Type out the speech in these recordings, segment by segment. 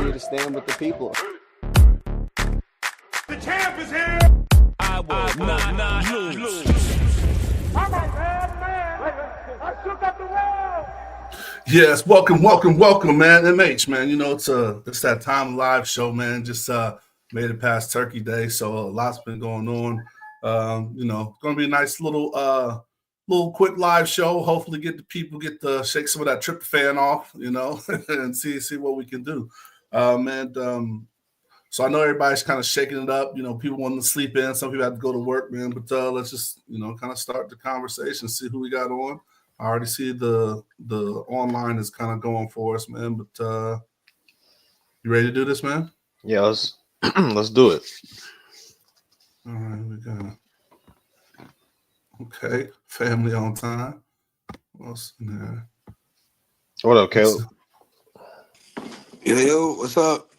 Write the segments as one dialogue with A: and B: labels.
A: here to stand with the people.
B: The champ is here.
C: I will not lose.
B: I'm a bad man. I shook up the world.
D: Yes, welcome, man. MH, man. You know, it's that time live show, man. Just made it past Turkey Day, so a lot's been going on. You know, it's gonna be a nice little quick live show. Hopefully get the people shake some of that tryptophan off, you know, and see what we can do. So I know everybody's kind of shaking it up. You know, people wanting to sleep in. Some people have to go to work, man. But let's just, you know, kind of start the conversation, see who we got on. I already see the online is kind of going for us, man. But you ready to do this, man?
E: Yeah, let's do it.
D: All right, we got okay. Family on time. What's in there?
E: What up, Caleb?
F: Yo, what's up?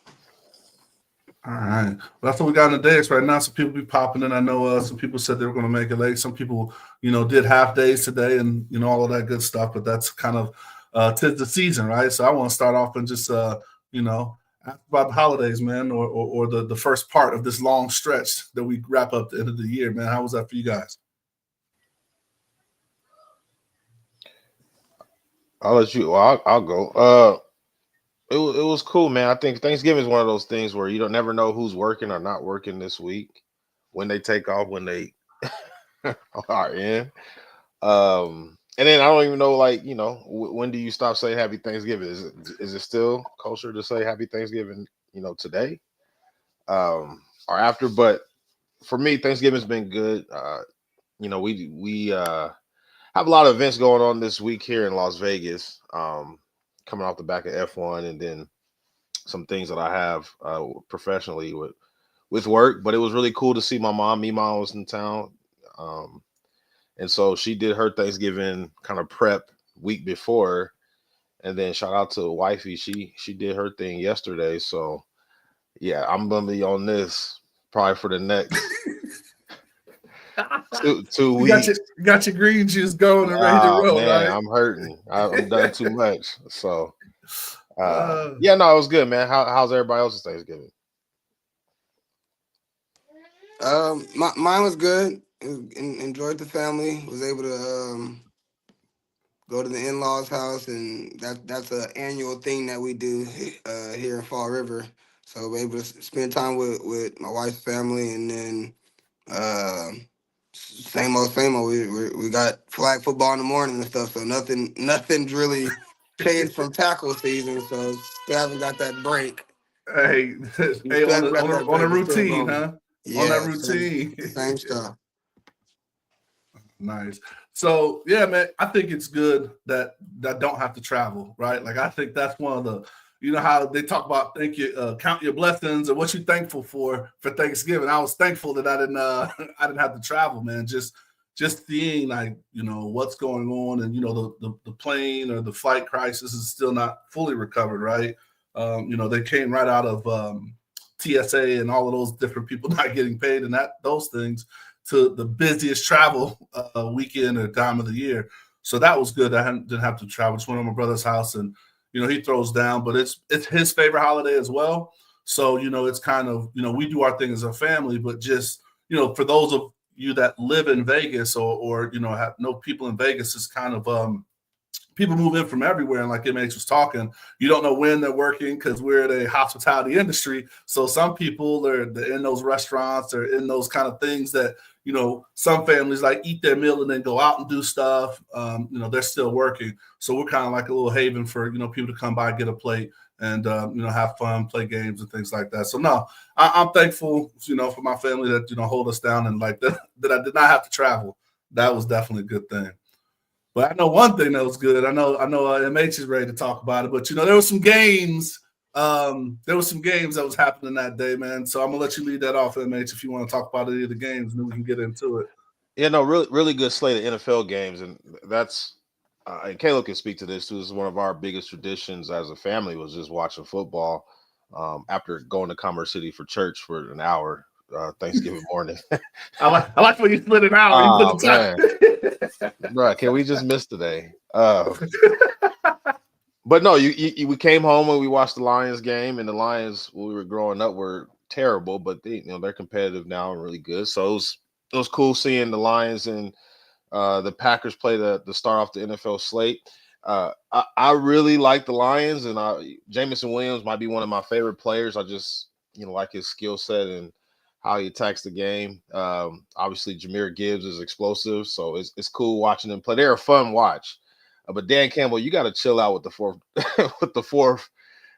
D: All right. Well, that's what we got in the days right now. Some people be popping in. I know some people said they were going to make it late. Some people, you know, did half days today and, you know, all of that good stuff. But that's kind of 'tis the season, right? So I want to start off and just, you know, ask about the holidays, man, or the first part of this long stretch that we wrap up the end of the year, man. How was that for you guys?
E: I'll let you. Well, I'll go. It was cool, man. I think Thanksgiving is one of those things where you don't never know who's working or not working this week, when they take off, when they are in. And then I don't even know, like, you know, when do you stop saying Happy Thanksgiving? Is it still culture to say Happy Thanksgiving, you know, today, or after? But for me, Thanksgiving's been good. You know, we have a lot of events going on this week here in Las Vegas. Coming off the back of F1, and then some things that I have professionally with work. But it was really cool to see my mom. Me mom was in town, and so she did her Thanksgiving kind of prep week before, and then shout out to wifey. She did her thing yesterday. So yeah, I'm gonna be on this probably for the next two weeks.
D: You got your green juice going and ready to roll,
E: man,
D: right?
E: I'm hurting. I'm done too much. So yeah, no, it was good, man. How's everybody else's Thanksgiving?
F: Mine was good. Enjoyed the family. Was able to go to the in-laws' house, and that's an annual thing that we do here in Fall River. So we're able to spend time with my wife's family, and then same old. We got flag football in the morning and stuff. So nothing's really changed from tackle season. So still haven't got that break.
D: Hey, on a routine, huh?
F: Yeah,
D: on that routine.
F: Same stuff.
D: Nice. So yeah, man, I think it's good that don't have to travel, right? Like I think that's one of the, you know how they talk about count your blessings or what you're thankful for Thanksgiving. I was thankful that I didn't have to travel, man. Just seeing, like, you know, what's going on, and you know the plane or the flight crisis is still not fully recovered, right? You know, they came right out of TSA and all of those different people not getting paid and those things to the busiest travel weekend or time of the year. So that was good. I didn't have to travel. Just went to my brother's house, and you know, he throws down, but it's his favorite holiday as well. So, you know, it's kind of, you know, we do our thing as a family, but just, you know, for those of you that live in Vegas or you know, have no people in Vegas, it's kind of people move in from everywhere. And like MH was talking, you don't know when they're working because we're in a hospitality industry. So some people are in those restaurants or in those kind of things that, you know, some families like eat their meal and then go out and do stuff. You know, they're still working. So we're kind of like a little haven for, you know, people to come by, get a plate and, you know, have fun, play games and things like that. So no, I'm thankful, you know, for my family that, you know, hold us down and like that I did not have to travel. That was definitely a good thing. But I know one thing that was good. I know MH is ready to talk about it, but you know, there were some games that was happening that day, man. So I'm gonna let you lead that off, MH, if you want to talk about any of the games, and then we can get into it.
E: Yeah, no, really good slate of NFL games, and that's and Caleb can speak to this too. This is one of our biggest traditions as a family, was just watching football after going to Commerce City for church for an hour Thanksgiving morning.
D: I like when you split it out.
E: Oh, man. Bro, can we just miss today? But no, we came home and we watched the Lions game, and the Lions when we were growing up were terrible, but they're competitive now and really good. So it was cool seeing the Lions and the Packers play the start off the NFL slate. I really like the Lions, and Jameson Williams might be one of my favorite players. I just like his skill set and how he attacks the game. Obviously, Jahmyr Gibbs is explosive, so it's cool watching them play. They're a fun watch. But Dan Campbell, you got to chill out with the fourth with the fourth.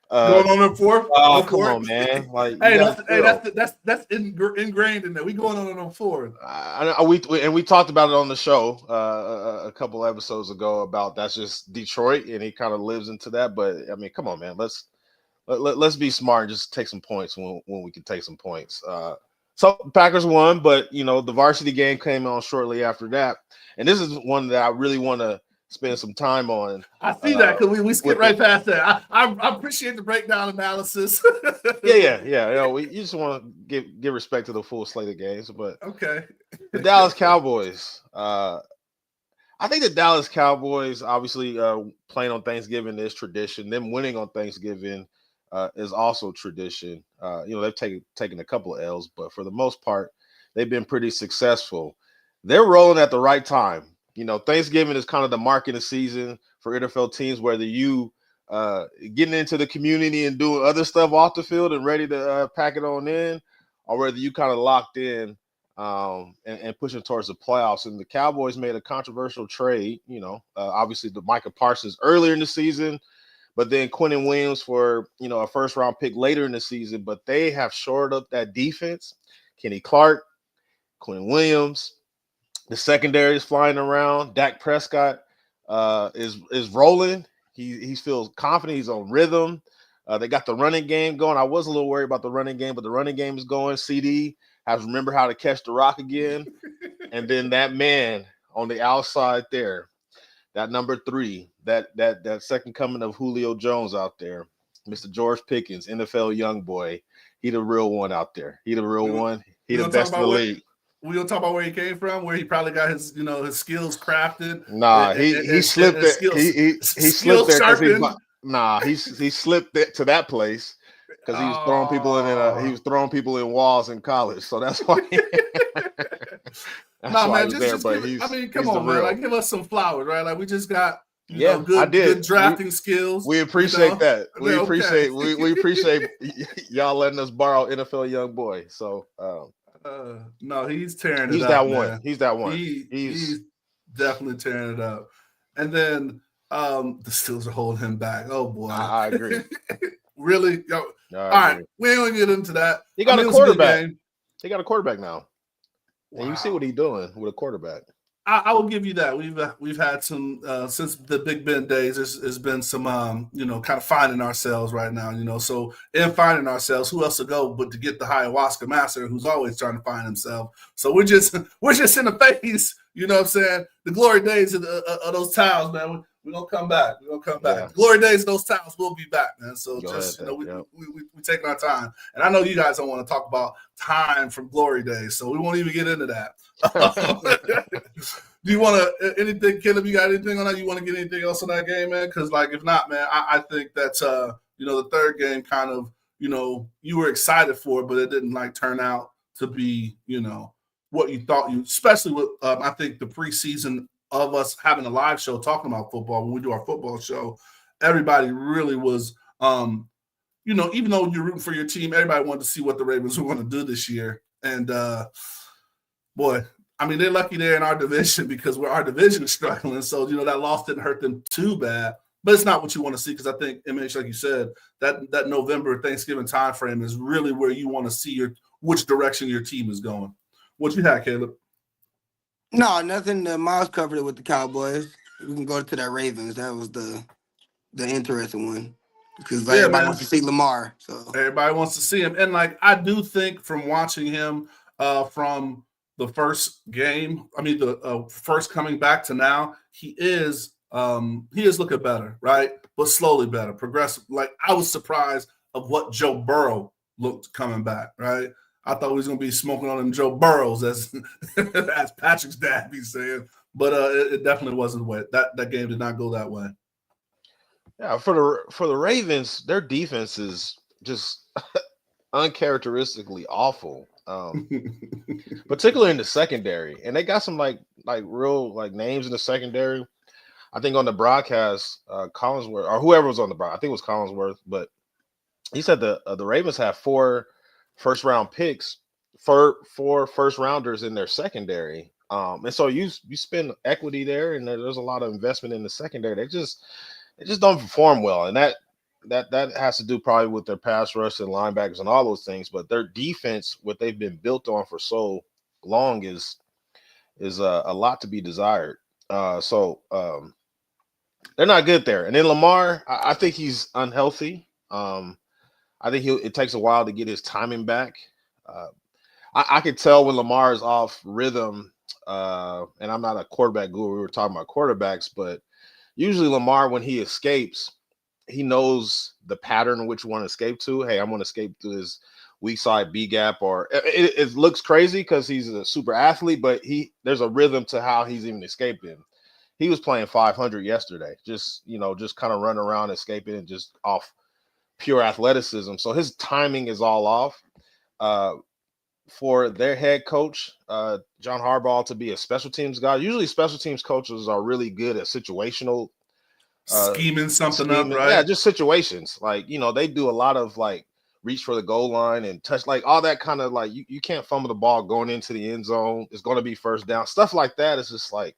D: Going on the fourth.
E: Oh, come on, man! Like,
D: that's ingrained in there. We going on fourth.
E: We talked about it on the show a couple episodes ago about that's just Detroit, and he kind of lives into that. But I mean, come on, man! Let's be smart and just take some points when we can take some points. So Packers won, but the varsity game came on shortly after that, and this is one that I really want to spend some time on.
D: I see that because we skipped right past that. I appreciate the breakdown analysis.
E: Yeah. You just want to give respect to the full slate of games, but
D: okay.
E: The Dallas Cowboys. I think the Dallas Cowboys, obviously, playing on Thanksgiving is tradition. Them winning on Thanksgiving is also tradition. They've taken a couple of L's, but for the most part, they've been pretty successful. They're rolling at the right time. Thanksgiving is kind of the mark of the season for NFL teams, whether you getting into the community and doing other stuff off the field and ready to pack it on in, or whether you kind of locked in and pushing towards the playoffs. And the Cowboys made a controversial trade, obviously the Micah Parsons earlier in the season, but then Quinnen Williams for, a first-round pick later in the season. But they have shored up that defense. Kenny Clark, Quinnen Williams. The secondary is flying around. Dak Prescott is rolling. He feels confident. He's on rhythm. They got the running game going. I was a little worried about the running game, but the running game is going. CD has remembered how to catch the rock again. And then that man on the outside there, that number 3, that second coming of Julio Jones out there, Mr. George Pickens, NFL young boy. He the real one out there. He the real one. He the best in the league.
D: We gonna talk about where he came from, where he probably got his, his skills crafted.
E: Nah, he slipped it. He slipped there. He slipped it to that place because he was throwing people in. He was throwing people in walls in college, so that's why.
D: Come on, man. Like, give us some flowers, right? Like, we just got good drafting skills.
E: We appreciate that. We appreciate y'all letting us borrow NFL young boy. So.
D: No, he's tearing it
E: he's
D: up.
E: He's that one.
D: He's definitely tearing it up. And then the Steelers are holding him back. Oh boy,
E: I agree.
D: Really? All right, we ain't gonna get into that.
E: He got a quarterback. He got a quarterback now, and you see what he's doing with a quarterback.
D: I will give you that. We've had some since the Big Ben days. There's been some kind of finding ourselves right now. So in finding ourselves, who else to go but to get the ayahuasca master who's always trying to find himself. So we're just in the phase. You know what I'm saying? The glory days of those towels, man. We're gonna come back. Yeah. The glory days of those towels will be back, man. So we taking our time. And I know you guys don't want to talk about time from glory days, so we won't even get into that. Do you want to anything, Caleb? You got anything on that? You want to get anything else on that game, man? Because if not, man, I think that's the third game kind of you were excited for, but it didn't turn out to be what you thought especially with I think the preseason of us having a live show talking about football. When we do our football show, everybody really was even though you're rooting for your team, everybody wanted to see what the Ravens were going to do this year. And boy, I mean, they're lucky they're in our division because our division is struggling. So, that loss didn't hurt them too bad. But it's not what you want to see because I think, MH, like you said, that November Thanksgiving time frame is really where you want to see which direction your team is going. What you had, Caleb?
F: No, nothing. Miles covered it with the Cowboys. We can go to that Ravens. That was the interesting one because everybody wants to see Lamar. So
D: everybody wants to see him, and I do think from watching him from the first game, the first coming back to now, he is looking better, right? But slowly better, progressive. I was surprised of what Joe Burrow looked coming back, right? I thought he was going to be smoking on them Joe Burrows, as Patrick's dad be saying. But it definitely wasn't the way. That game did not go that way.
E: Yeah, for the Ravens, their defense is just uncharacteristically awful. Particularly in the secondary. And they got some like real like names in the secondary. I think on the broadcast, Collinsworth or whoever was on the broadcast, I think it was Collinsworth, but he said the Ravens have 4 first round picks for 4 first rounders in their secondary. And so you spend equity there, and there's a lot of investment in the secondary. They just don't perform well, and that has to do probably with their pass rush and linebackers and all those things. But their defense, what they've been built on for so long, is a lot to be desired. They're not good there. And then Lamar, I think he's unhealthy. I think it takes a while to get his timing back. I could tell when Lamar is off rhythm, and I'm not a quarterback guru. We were talking about quarterbacks, but usually Lamar, when he escapes, he knows the pattern in which you want to escape to. Hey, I'm going to escape to his weak side B gap, or it looks crazy because he's a super athlete, but there's a rhythm to how he's even escaping. He was playing 500 yesterday, just kind of running around, escaping, and just off pure athleticism. So his timing is all off. For their head coach, John Harbaugh, to be a special teams guy. Usually special teams coaches are really good at situational
D: scheming something up, right?
E: Yeah, just situations. Like, they do a lot of like reach for the goal line and touch, like all that kind of like you can't fumble the ball going into the end zone. It's going to be first down. Stuff like that is just like,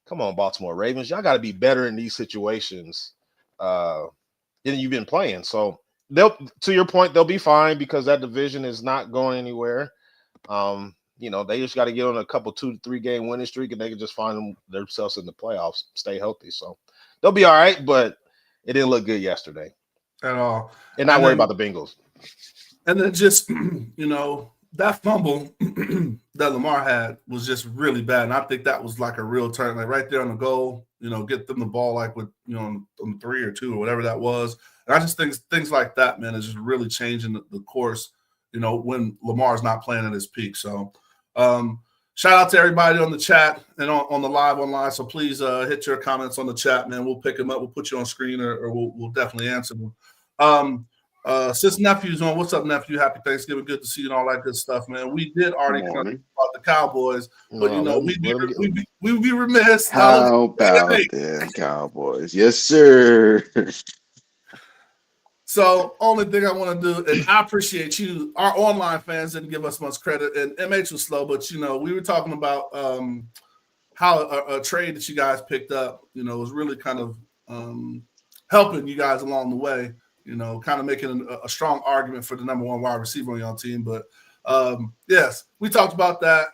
E: come on, Baltimore Ravens. Y'all got to be better in these situations than you've been playing. So to your point, they'll be fine because that division is not going anywhere. They just got to get on a couple 2 to 3 game winning streak, and they can just find themselves in the playoffs, stay healthy. So they'll be all right, but it didn't look good yesterday
D: at all.
E: And not worry about the Bengals. And
D: then just, that fumble that Lamar had was just really bad. And I think that was like a real turn, like right there on the goal, get them the ball like with, on 3 or 2 or whatever that was. And I just think things like that, man, is just really changing the course, when Lamar's not playing at his peak. So shout out to everybody on the chat and on the live online. So please hit your comments on the chat, man. We'll pick them up. We'll put you on screen or we'll definitely answer them. Sis Nephew's on. What's up, nephew? Happy Thanksgiving. Good to see you and all that good stuff, man. We did already talk about the Cowboys, but we'd be remiss.
A: How about the Cowboys? Yes, sir.
D: So only thing I want to do, and I appreciate you. Our online fans didn't give us much credit, and MH was slow, but we were talking about how a trade that you guys picked up, was really kind of helping you guys along the way. Kind of making a strong argument for the number 1 wide receiver on your team. But yes, we talked about that.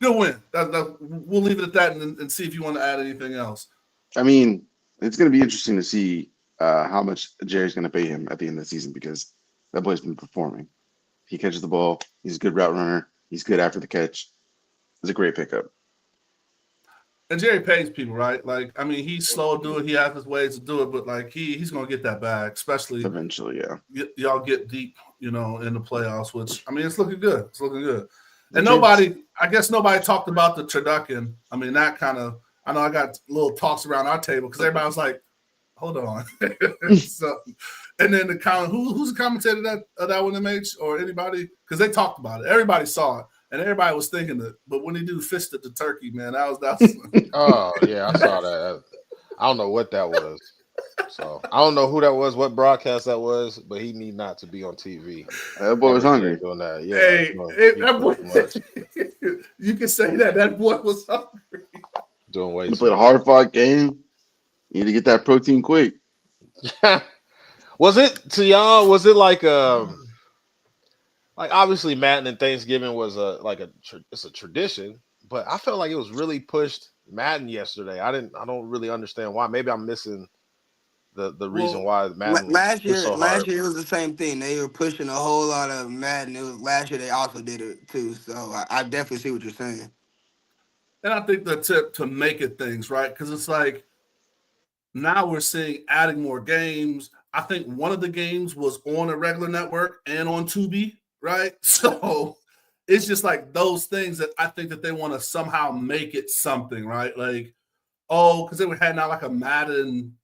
D: Good win. We'll leave it at that and see if you want to add anything else.
A: I mean, it's going to be interesting to see how much Jerry's going to pay him at the end of the season because that boy's been performing. He catches the ball. He's a good route runner. He's good after the catch. It's a great pickup.
D: And Jerry pays people, right? Like, I mean, he's slow to do it. He has his ways to do it, but like he's going to get that bag, especially
A: eventually. Yeah,
D: y'all get deep, in the playoffs. Which I mean, it's looking good. It's looking good. And nobody talked about the turducken. I mean, that kind of. I know I got little talks around our table because everybody was like, "Hold on." So, and then the who's the commentator that one, MH or anybody? Because they talked about it. Everybody saw it. And everybody was thinking that, but when he fisted the turkey, man, that was.
E: Oh yeah, I saw that. I don't know what that was. So I don't know who that was, what broadcast that was, but he need not to be on TV.
A: That boy was hungry.
E: Doing that. Yeah,
D: hey, that boy. You can say that boy was hungry.
E: Doing way.
A: You played a hard fought game. You need to get that protein quick.
E: Was it to y'all? Was it like obviously Madden and Thanksgiving was it's a tradition, but I felt like it was really pushed Madden yesterday. I don't really understand why. Maybe I'm missing the reason why Madden
F: last year it was the same thing. They were pushing a whole lot of Madden. It was last year they also did it too. So I definitely see what you're saying.
D: And I think the tip to make it things right, because it's like now we're seeing adding more games. I think one of the games was on a regular network and on Tubi. Right. So it's just like those things that I think that they want to somehow make it something, right? Like Oh, because they had now like a Madden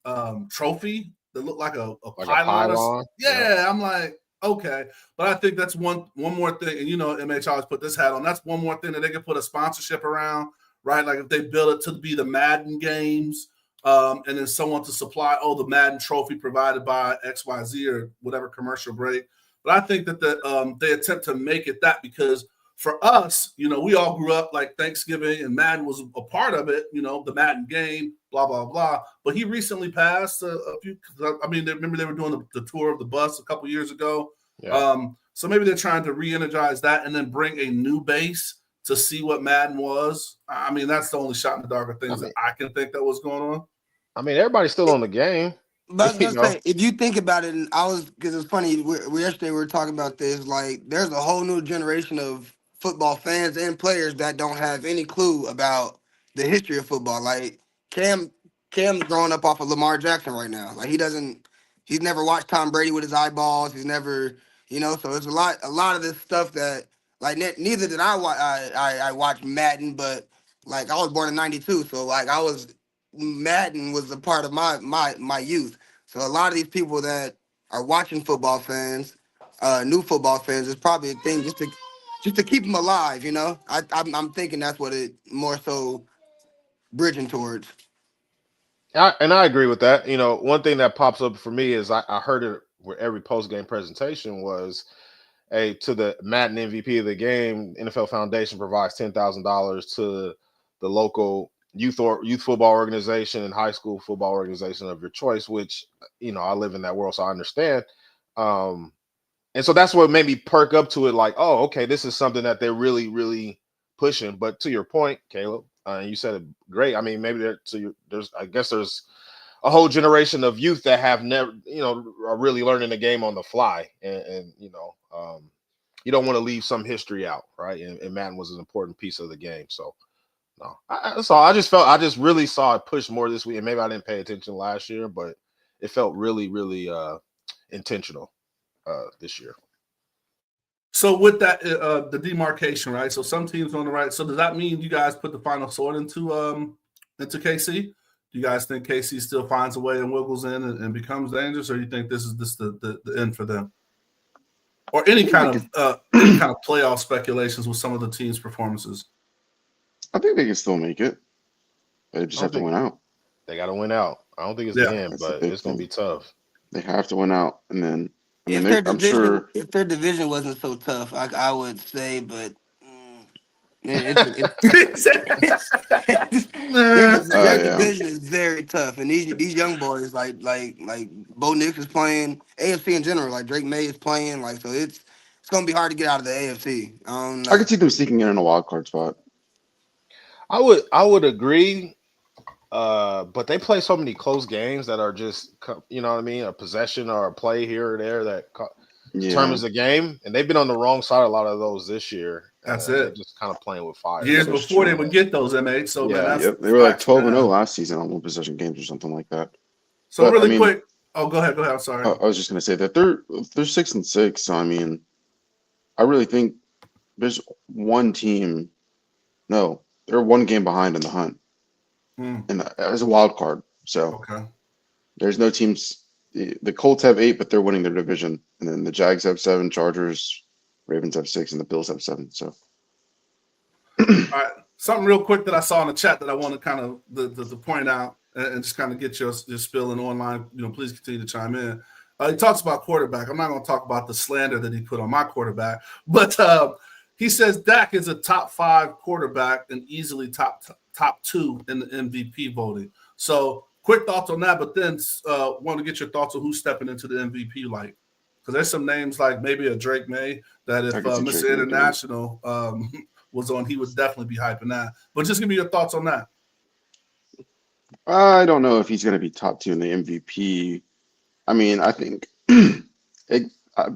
D: trophy that looked like a
E: Like a
D: pylon.
E: pylon.
D: Yeah, I'm like, okay. But I think that's one more thing. And MH always put this hat on. That's one more thing that they can put a sponsorship around, right? Like if they build it to be the Madden games, and then someone to supply, the Madden trophy provided by XYZ or whatever commercial break. But I think that they attempt to make it that because for us, we all grew up like Thanksgiving and Madden was a part of it, the Madden game, blah, blah, blah. But he recently passed a few, remember they were doing the tour of the bus a couple years ago.
E: Yeah.
D: So maybe they're trying to re-energize that and then bring a new base to see what Madden was. I mean, that's the only shot in the dark of things that I can think that was going on.
E: I mean, everybody's still on the game.
F: But I was gonna say, if you think about it, and because it's funny, yesterday we were talking about this. Like, there's a whole new generation of football fans and players that don't have any clue about the history of football. Like Cam's growing up off of Lamar Jackson right now. Like he's never watched Tom Brady with his eyeballs. He's never, So it's a lot of this stuff that like neither did I watch. I watched Madden, but like I was born in '92, so like Madden was a part of my youth. So a lot of these people that are watching football fans, new football fans, is probably a thing just to keep them alive. I'm thinking that's what it more so bridging towards.
E: I agree with that. One thing that pops up for me is I heard it where every post game presentation was, hey, to the Madden MVP of the game, NFL Foundation provides $10,000 to the local youth football organization and high school football organization of your choice, which, I live in that world, so I understand. And so that's what made me perk up to it. Like, oh, okay, this is something that they're really, really pushing. But to your point, Caleb, you said it great. I mean, maybe there's a whole generation of youth that have never, are really learning the game on the fly. And you don't want to leave some history out, right? And Madden was an important piece of the game. So, no, I just really saw it push more this week. And maybe I didn't pay attention last year, but it felt really, really intentional this year.
D: So with that, the demarcation, right? So some teams on the right. So does that mean you guys put the final sword into KC? Do you guys think KC still finds a way and wiggles in and becomes dangerous, or do you think this is the end for them? Or any kind of playoff speculations with some of the team's performances?
A: I think they can still make it. They just have to win out.
E: They got to win out. I don't think it's the end, but it's going to be tough.
A: They have to win out, and then
F: if their division wasn't so tough, I would say, but their division is very tough, and these young boys like Bo Nix is playing, AFC in general, like Drake May is playing, like so it's gonna be hard to get out of the AFC.
A: I could see them sneaking in a wild card spot.
E: I would agree. But they play so many close games that are just, you know what I mean, a possession or a play here or there that determines the game. And they've been on the wrong side a lot of those this year.
D: That's it.
E: Just kind of playing with fire.
D: Years before they would get those, MH. So
A: they were like 12-0 last season on one possession games or something like that.
D: So but, quick. Oh, go ahead. I'm sorry.
A: I was just gonna say that they're 6-6. So I mean, I really think there's one team. No, they're one game behind in the hunt. And as a wild card, so there's no teams. The Colts have 8, but they're winning their division, and then the Jags have 7, Chargers, Ravens have 6, and the Bills have 7. So,
D: all right, something real quick that I saw in the chat that I want to kind of to point out and just kind of get your spill in online. Please continue to chime in. He talks about quarterback. I'm not going to talk about the slander that he put on my quarterback, but he says Dak is a top 5 quarterback and easily top 2 in the MVP voting. So quick thoughts on that, but then want to get your thoughts on who's stepping into the MVP like. Because there's some names like maybe a Drake May that if Mr. International was on, he would definitely be hyping that. But just give me your thoughts on that.
A: I don't know if he's going to be top 2 in the MVP. I mean, I think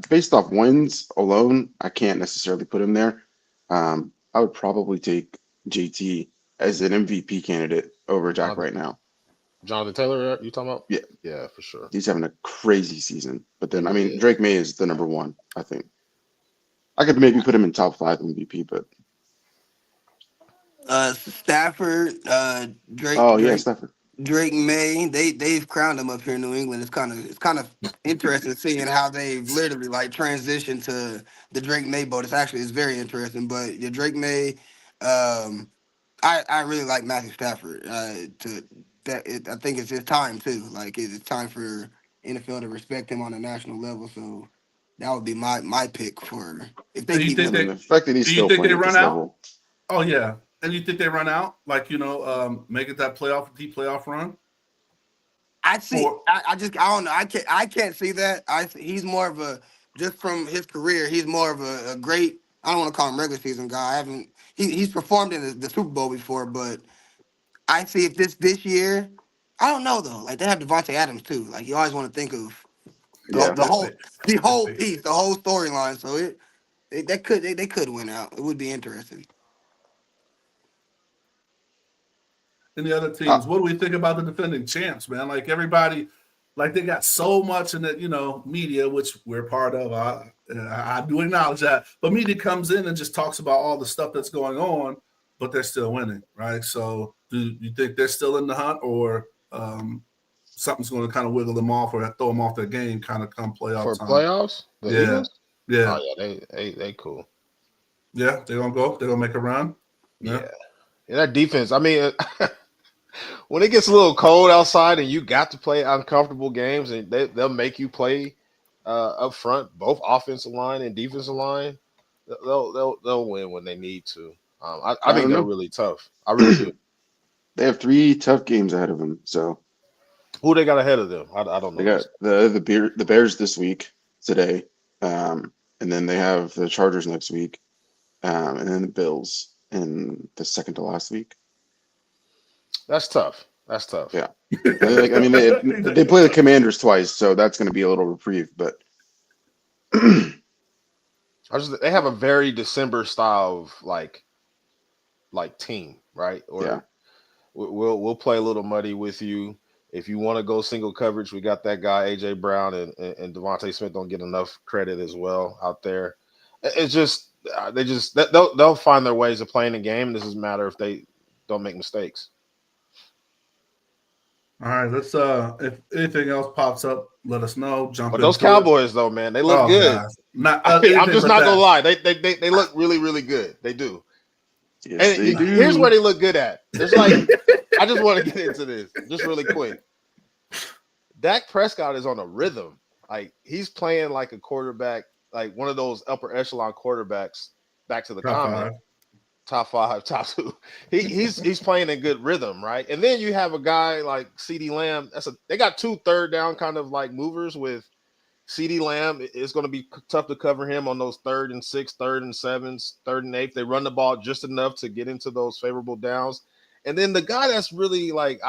A: based off wins alone, I can't necessarily put him there. I would probably take JT as an MVP candidate over Dak right now.
E: Jonathan Taylor, you talking about? Yeah, for sure.
A: He's having a crazy season. But then, I mean, Drake May is the number 1, I think. I could maybe put him in top 5 MVP, but
F: Stafford, Drake,
A: Oh yeah,
F: Drake,
A: Stafford.
F: Drake May. They've crowned him up here in New England. It's kind of interesting seeing how they've literally like transitioned to the Drake May boat. It's very interesting. But your Drake May, um, I really like Matthew Stafford. I think it's his time too. Like it's time for NFL to respect him on a national level. So that would be my pick for if they
D: And you
F: keep
A: I
D: think
F: him.
A: mean,
D: they
A: the fact that he's
D: and you
A: still
D: think they
A: playing at
D: run
A: this
D: out?
A: level.
D: Oh yeah. And you think they run out? Like, make it that deep playoff run?
F: I see.
D: For
F: I don't know. I can't see that. He's more of a just from his career. He's more of a great. I don't want to call him regular season guy. I haven't. He's performed in the Super Bowl before, but I see if this year. I don't know though. Like they have Devontae Adams too. Like you always want to think of the,
A: Yeah.
F: the
D: if
F: whole
D: they
F: the
D: if
F: whole
D: they
F: piece, the whole storyline. So they could win out. It would be interesting.
D: any other
A: Uh,
D: teams, what do we think about the defending champs, man? Like everybody, like they got so much in the media, which we're part of. I do acknowledge that, but media comes in and just talks about all the stuff that's going on, but they're still winning, right? So, do you think they're still in the hunt, or something's going to kind of wiggle them off or throw them off their game, kind of come playoff
E: For
D: time?
E: playoffs, the
D: Yeah,
E: Eagles.
D: yeah,
E: Oh yeah, they cool.
D: yeah. They're gonna go. They're gonna make a run.
E: Yeah,
D: Yeah.
E: and that defense. I mean, when it gets a little cold outside and you got to play uncomfortable games, and they'll make you play up front, both offensive line and defensive line. They'll win when they need to. I
A: I
E: think
A: don't
E: they're
A: know.
E: really tough. I really do.
A: They have 3 tough games ahead of them. So
E: Who they got ahead of them? I don't
A: they
E: know
A: got
E: this.
A: the Bears this week today, and then they have the Chargers next week, and then the Bills in the second to last week.
E: That's tough. That's tough.
A: Yeah. Like, I mean, they play the Commanders twice, so that's going to be a little reprieve. But
E: They have a very December style of like team, right?
A: yeah,
E: Or we'll play a little muddy with you. If you want to go single coverage, we got that guy AJ Brown and Devontae Smith don't get enough credit as well out there. It's just they'll find their ways of playing the game. This doesn't matter if they don't make mistakes.
D: All right, let's if anything else pops up, let us know. Jump
E: But those
D: into it.
E: Cowboys, though, man, they look
D: Oh
E: good.
D: guys, not
E: I mean, I'm
D: anything
E: just
D: but
E: not gonna
D: that.
E: lie. They look really, really good. They do.
A: yes,
E: And
A: they
E: here's where
A: do.
E: they look good at. There's like, I just want to get into this just really quick. Dak Prescott is on a rhythm. Like he's playing like a quarterback, like one of those upper echelon quarterbacks. Back to the
D: Top
E: comment,
D: five.
E: top 5, top 2. He's playing in good rhythm, right? And then you have a guy like CeeDee Lamb. They got 2 third down kind of like movers with CeeDee Lamb. It's going to be tough to cover him on those 3rd and 6, 3rd and 7s, 3rd and 8. They run the ball just enough to get into those favorable downs. And then the guy that's really like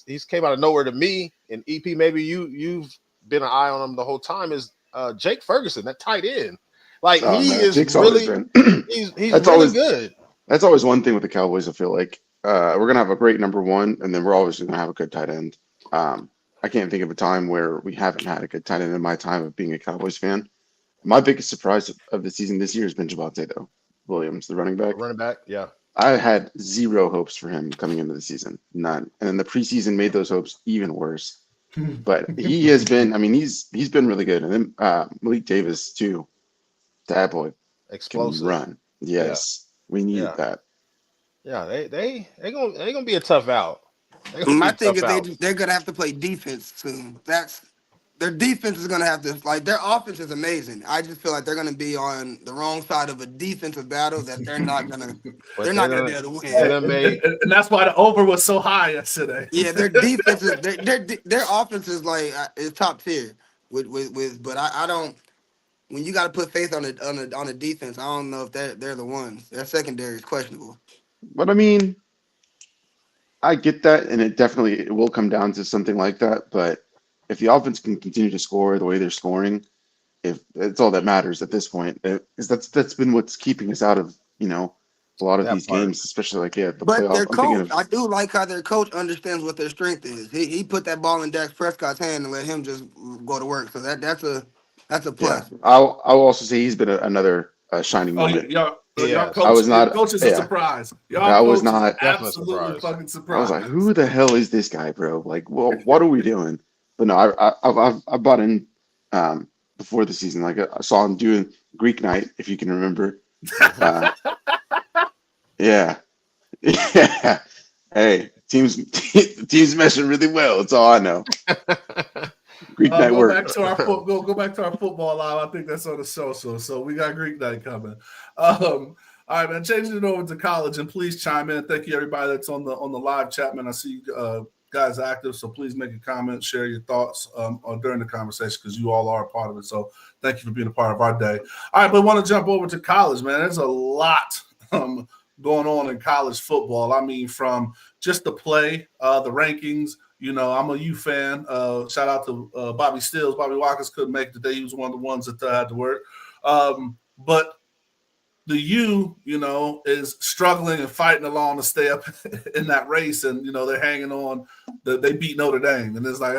E: he's came out of nowhere to me. And EP, maybe you've been an eye on him the whole time, is Jake Ferguson, that tight end. Like
A: Oh
E: he
A: no,
E: is
A: Jake's always
E: really
A: been.
E: he's
A: That's
E: really
A: always
E: good.
A: that's always one thing with the Cowboys. I feel like we're gonna have a great number one, and then we're always gonna have a good tight end. I can't think of a time where we haven't had a good tight end in my time of being a Cowboys fan. My biggest surprise of the season this year has been Javonte though Williams, the running back.
E: Running back, yeah.
A: I had zero hopes for him coming into the season, none. And then the preseason made those hopes even worse. But he has been. I mean, he's been really good. And then Malik Davis too. That boy can
E: Explosive.
A: run. Yes, we needed
E: Yeah.
A: that.
E: Yeah, they gonna be a tough out. They're gonna be
F: My
E: a
F: thing
E: tough
F: is
E: out.
F: they're gonna have to play defense soon. That's their defense is gonna have to like their offense is amazing. I just feel like they're gonna be on the wrong side of a defensive battle that they're not gonna
E: But
F: be able to
E: they
F: win.
E: done made
D: And that's why the over was so high yesterday.
F: Yeah, their defense is their offense is like is top tier with but I don't when you got to put faith on the defense, I don't know if they're the ones. Their secondary is questionable.
A: But I mean, I get that, and it will come down to something like that. But if the offense can continue to score the way they're scoring, if it's all that matters at this point, is that's been what's keeping us out of a lot of
E: that
A: these
E: part.
A: games, especially like the
F: But
A: playoff.
F: their
A: I'm thinking
F: coach,
A: of
F: I do like how their coach understands what their strength is. He put that ball in Dak Prescott's hand and let him just go to work. So that's a
A: yeah.
F: plus.
A: I'll also say he's been another shining
D: Oh,
A: moment.
D: So
E: Yeah,
A: I was
D: your
A: not.
D: coach is a
A: Yeah,
D: surprise.
A: I
D: Y'all
A: was
D: coach is
A: not.
E: definitely
D: absolutely
E: surprised.
D: fucking
A: I was like,
D: surprised.
A: who the hell is this guy, bro? Like, well, what are we doing? But no, I bought in um, before the season. Like, I saw him doing Greek night, if you can remember.
E: Mhm.
A: Uh, yeah, yeah. Hey, teams meshing really well. That's all I know. Greek night
D: Go
A: work.
D: back to our go back to our football live. I think that's on the social. So we got Greek night coming. All right, man. Changing it over to college, and please chime in. Thank you, everybody that's on the live chat, man. I see guys active, so please make a comment, share your thoughts during the conversation because you all are a part of it. So thank you for being a part of our day. All right, but I want to jump over to college, man. There's a lot going on in college football. I mean, from just the play, the rankings. You know, I'm a U fan. Shout out to Bobby Stills. Bobby Watkins couldn't make it today. He was one of the ones that had to work. But the U, you know, is struggling and fighting along to stay up in that race, and you know they're hanging on. They beat Notre Dame, and it's like,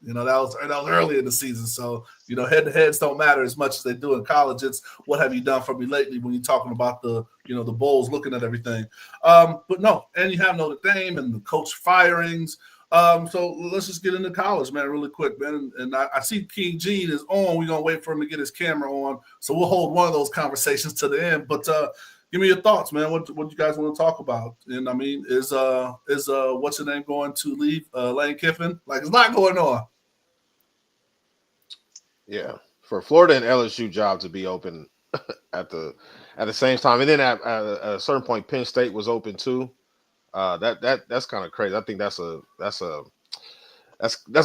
D: you know, that was early in the season. So you know, head to heads don't matter as much as they do in college. It's what have you done for me lately when you're talking about the the bowls, looking at everything. But no, and you have Notre Dame and the coach firings. So let's just get into college, man, really quick, man. And I see King Gene is on. We're gonna wait for him to get his camera on. So we'll hold one of those conversations to the end. But give me your thoughts, man. What you guys want to talk about? And I mean, is what's your name going to leave? Lane Kiffin? Like, it's not going on.
E: Yeah, for Florida and LSU job to be open at the same time, and then at a certain point, Penn State was open too. That's kind of crazy. I think that's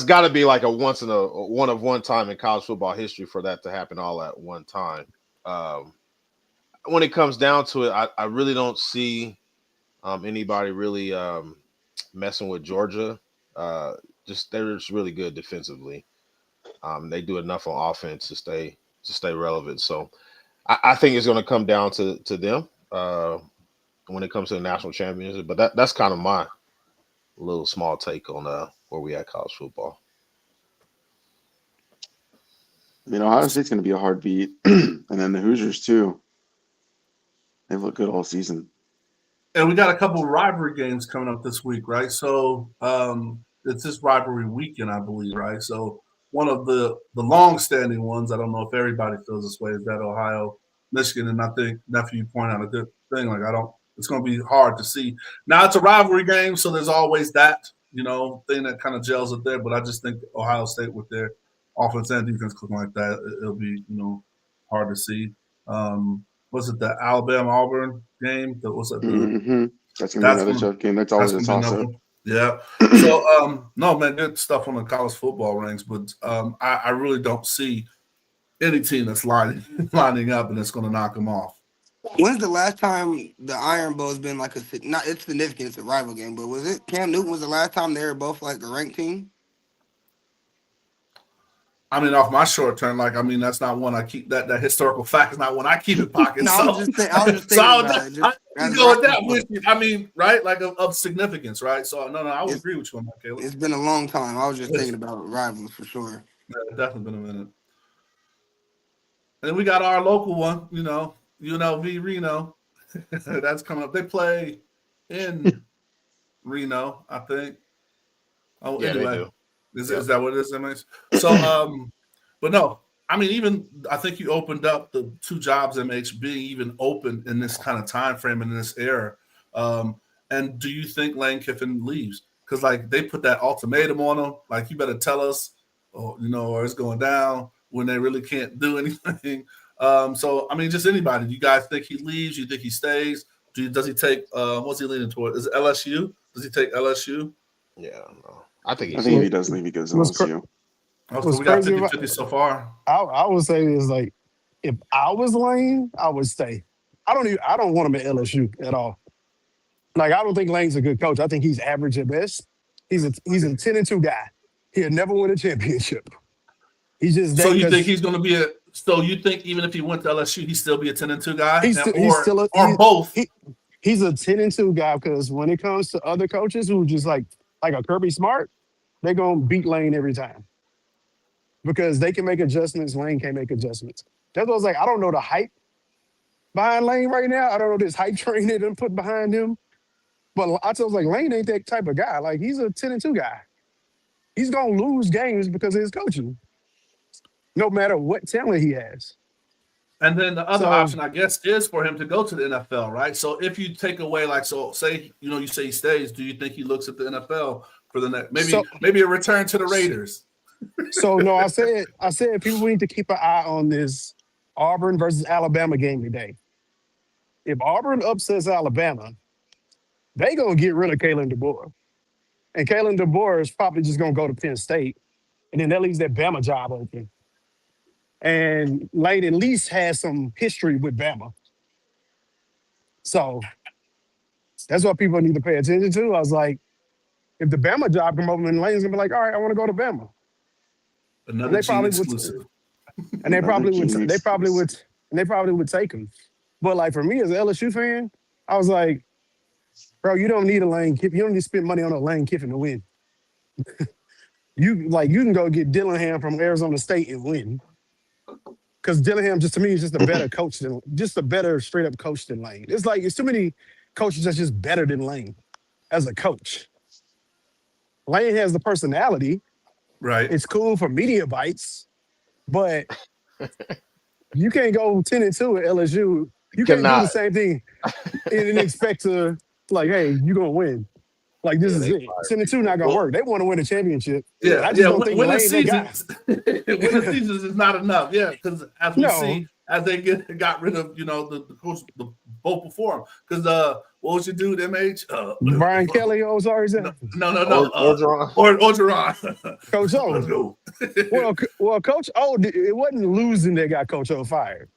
E: got to be like a one of one time in college football history for that to happen all at one time. When it comes down to it, I really don't see anybody really messing with Georgia. They're just really good defensively. They do enough on offense to stay relevant. So I think it's going to come down to them when it comes to the national championship. But that's kind of my little small take on where we at college football.
A: I mean, Ohio State's going to be a hard beat, and then the Hoosiers too. They've looked good all season.
D: And we got a couple of rivalry games coming up this week, right? So it's this rivalry weekend, I believe, right? So one of the long-standing ones, I don't know if everybody feels this way, is that Ohio, Michigan, and I think nephew pointed out a good thing. Like, it's going to be hard to see. Now it's a rivalry game, so there's always that thing that kind of gels it there. But I just think Ohio State with their offense and defense clicking like that, it'll be hard to see. Was it the Alabama Auburn game? That's
A: That's going to be another
D: gonna
A: tough game. That's always a
D: be
A: toss
D: another
A: up.
D: one. Yeah. So no, man, good stuff on the college football ranks, but I really don't see any team that's lining up and it's going to knock them off.
F: When's the last time the Iron Bowl's been like not it's significant, it's a rival game, but was it Cam Newton was the last time they were both like a ranked team?
D: I mean, off my short term, that's not one I keep. That historical fact is not one I keep in pocket.
F: No,
D: So,
F: I was just thinking about it.
D: I go with that with you. I mean, right, like of significance, right? So, no, I would agree with you on that, Caleb.
F: It's been a long time. I was just thinking about rivals for sure.
D: Yeah, definitely been a minute. And then we got our local one, UNLV Reno. That's coming up. They play in Reno, I think. Oh,
E: Yeah,
D: anyway.
E: they do.
D: Is that what it is? So, but no, I mean, even I think you opened up the two jobs MH being even open in this kind of time frame and in this era. And do you think Lane Kiffin leaves? Because like they put that ultimatum on him, like you better tell us, or it's going down when they really can't do anything. So I mean, just anybody. Do you guys think he leaves? You think he stays? Does he take? What's he leaning toward? Is it LSU? Does he take LSU?
E: Yeah, no. I think
A: if he does leave, he goes to LSU.
D: So we got 50-50 so far.
G: I would say is like, if I was Lane, I would stay. I don't want him at LSU at all. Like, I don't think Lane's a good coach. I think he's average at best. He's a 10-2 guy. He'll never win a championship. He's just
D: so you think he's going to be a? So you think even if he went to LSU, he'd still be a 10-2 guy, both?
G: He's a 10-2 guy because when it comes to other coaches who just like a Kirby Smart, they're gonna beat Lane every time because they can make adjustments. Lane can't make adjustments. That's what I was like. I don't know the hype behind Lane right now. I don't know this hype train they done put behind him. But I was like, Lane ain't that type of guy. Like, he's a 10-2 guy. He's going to lose games because of his coaching, no matter what talent he has.
D: And then the other
G: So-
D: option, I guess, is for him to go to the NFL, right? So if you take away, like, so say, you say he stays, do you think he looks at the NFL for the next, maybe a return to the Raiders?
G: So no, I said people need to keep an eye on this Auburn versus Alabama game today. If Auburn upsets Alabama, they gonna get rid of Kalen DeBoer. And Kalen DeBoer is probably just gonna go to Penn State. And then that leaves that Bama job open. And Lane at least has some history with Bama. So that's what people need to pay attention to. I was like, if the Bama job come open, Lane's gonna be like, all right, I want to go to Bama.
D: Another Gene exclusive.
G: And they probably would take him. But like for me as an LSU fan, I was like, bro, you don't need a Lane Kiffin. You don't need to spend money on a Lane Kiffin to win. You can go get Dillingham from Arizona State and win. Because Dillingham, just to me, is just a better coach just a better straight up coach than Lane. It's like it's too many coaches that's just better than Lane as a coach. Lane has the personality.
D: Right.
G: It's cool for media bites, but you can't go 10-2 at LSU. You can't do the same thing and expect to like, hey, you're gonna win. Like this is it. 10-2 not gonna work. They want to win a championship.
D: Yeah,
G: I just don't think
D: winning
G: Lane
D: seasons is not enough. Yeah, because as we see, as they got rid of the coach both before them. Because what was your dude, MH?
G: Brian Kelly, sorry,
D: no.
G: Orgeron. Coach O. Well, Coach O, it wasn't losing that got Coach O fired.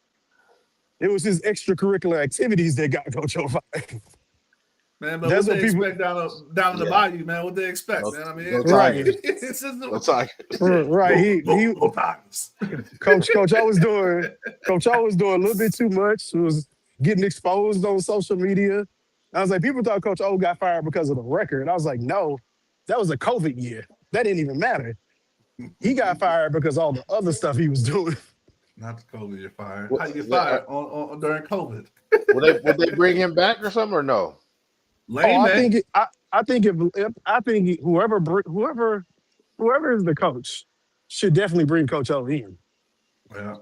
G: It was his extracurricular activities that got Coach O fired.
D: Man, but that's what they expect down in the bayou, man. What they expect, man. I mean,
G: right. Right. Coach O was doing a little bit too much. He was getting exposed on social media. I was like, people thought Coach O got fired because of the record. I was like, no, that was a COVID year. That didn't even matter. He got fired because all the other stuff he was doing.
D: Not the COVID you're fired. How you get fired on during COVID?
E: Would they bring him back or something or no?
G: Lame, I think whoever is the coach should definitely bring Coach O in.
D: Yeah,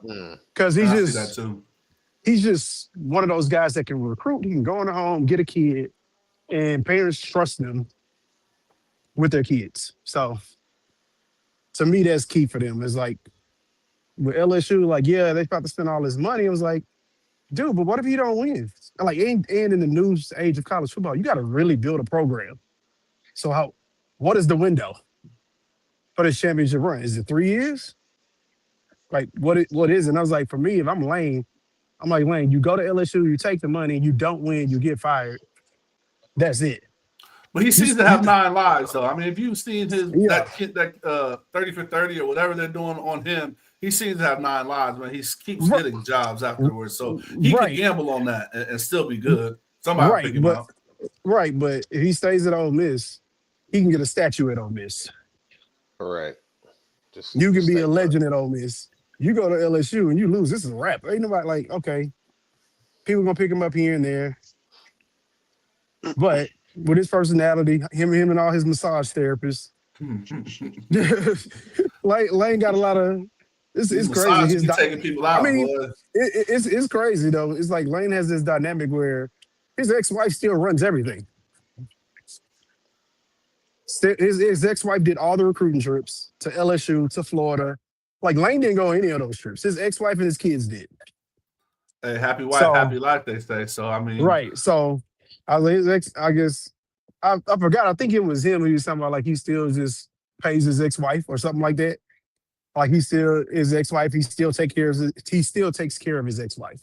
G: because he's just one of those guys that can recruit. He can go in the home, get a kid, and parents trust them with their kids. So to me, that's key for them. It's like with LSU, like they about to spend all this money. It was like, dude, but what if you don't win? Like, and in the new age of college football, you got to really build a program. So what is the window for this championship run? Is it 3 years? Like, what is it? And I was like, for me, if I'm Lane, you go to LSU, you take the money, you don't win, you get fired. That's it.
D: But he seems to have 9 lives, though. I mean, if you've seen that 30 for 30 or whatever they're doing on him, he seems to have 9 lives, man. He keeps getting jobs afterwards. So he can gamble on that and still be good. Somebody will pick him out.
G: Right, but if he stays at Ole Miss, he can get a statue at Ole Miss.
E: Correct.
G: You can be a legend at Ole Miss. You go to LSU and you lose. This is a wrap. Ain't nobody like, okay, people going to pick him up here and there. But with his personality, him and all his massage therapists, Lane got a lot of. It's crazy. He's
D: taking people out.
G: I mean, it's crazy though. It's like Lane has this dynamic where his ex-wife still runs everything. His ex-wife did all the recruiting trips to LSU, to Florida. Like Lane didn't go on any of those trips. His ex-wife and his kids did.
D: Hey, happy wife, happy life, they say. So I mean,
G: right. So I guess I forgot. I think it was him who was talking about like he still just pays his ex-wife or something like that. Like his ex-wife, he still takes care of his ex-wife.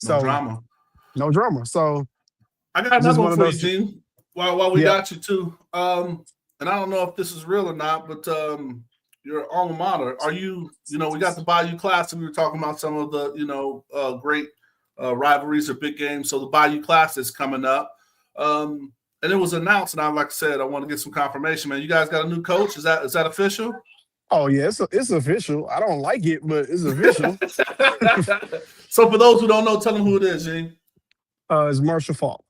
D: No drama.
G: No drama. So
D: I got another one for you, Gene. While we got you too. And I don't know if this is real or not, but your alma mater, are you, we got the Bayou Classic. We were talking about some of the, great rivalries or big games. So the Bayou Classic is coming up. And it was announced, and like I said, I want to get some confirmation, man. You guys got a new coach. Is that official?
G: Oh yeah, it's official. I don't like it, but it's official.
D: So for those who don't know, tell them who it is, Gene.
G: It's Marshall Falk.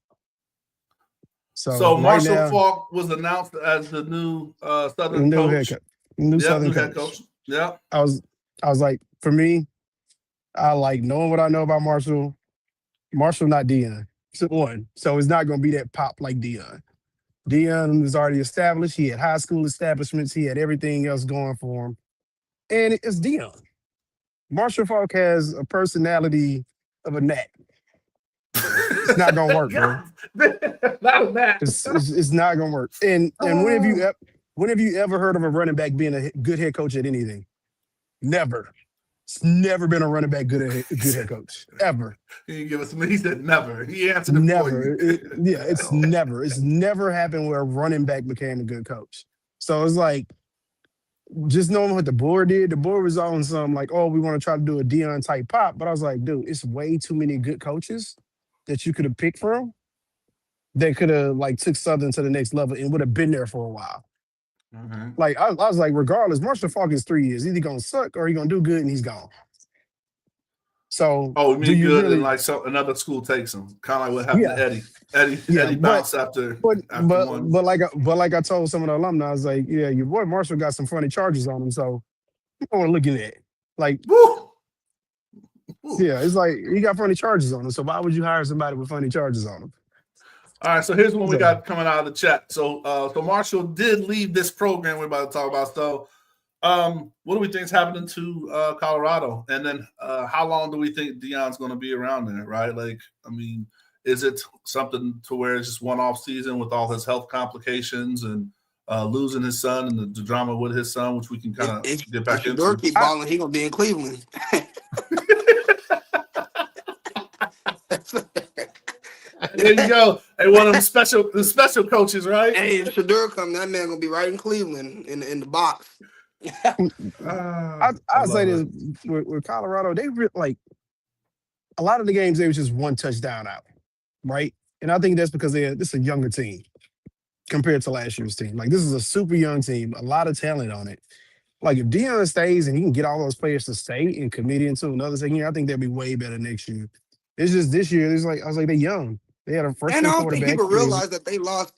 G: So
D: So
G: right
D: Marshall
G: now,
D: Faulk was announced as the new Southern
G: new head
D: coach.
G: coach, new
D: Yep,
G: Southern
D: new head
G: coach.
D: coach. Yep.
G: I was like, for me, I like knowing what I know about Marshall. Marshall not Dion. So one, so it's not going to be that pop like Dion. Dion was already established. He had high school establishments. He had everything else going for him, and it's Dion. Marshall Falk has a personality of a gnat. It's not gonna work, bro.
D: Not a match.
G: It's not gonna work. And when have you ever heard of a running back being a good head coach at anything? Never. It's never been a running back good head coach ever.
D: He didn't give us. He said never. He answered it
G: Never.
D: for you.
G: It's never. It's never happened where a running back became a good coach. So it's like just knowing what the board did. The board was on some like, oh, we want to try to do a Dion type pop, but I was like, dude, it's way too many good coaches that you could have picked from that could have like took Southern to the next level and would have been there for a while.
D: Mhm.
G: Like I was like, regardless, Marshall Falk is 3 years. Either gonna suck or he gonna do good and he's gone. So
D: Oh, we
G: do
D: mean
G: you
D: good, and
G: really?
D: like another school takes him. Kind of like what happened
G: Yeah,
D: to Eddie. Eddie
G: yeah.
D: Eddie bounced after
G: But
D: one.
G: but like I told some of the alumni, I was like, yeah, your boy Marshall got some funny charges on him. So you know what I'm looking at. Like,
D: Woo! Woo.
G: yeah, it's like he got funny charges on him. So why would you hire somebody with funny charges on him?
D: All right, so here's what we
G: So
D: got coming out of the chat. So so Marshall did leave this program we're about to talk about. So what do we think is happening to Colorado? And then how long do we think Dion's going to be around there, right? Like, I mean, is it something to where it's just one-off season with all his health complications and losing his son and the drama with his son, which we can kind of get back
F: If Shador
D: into?
F: keep balling, he gonna be in Cleveland.
D: There you go. Hey, one of them the special coaches, right?
F: Hey, if Shador come, that man gonna be right in Cleveland in the box.
D: I
G: I'll say
D: love
G: this
D: it.
G: with Colorado, they like a lot of the games they was just one touchdown out, right? And I think that's because this is a younger team compared to last year's team. Like this is a super young team, a lot of talent on it. Like if Dion stays and he can get all those players to stay and commit into another second year, I think they'll be way better next year. It's just this year, it's like I was like they're young. They had a
F: And
G: freshman
F: I don't think
G: quarterback.
F: people realize that they lost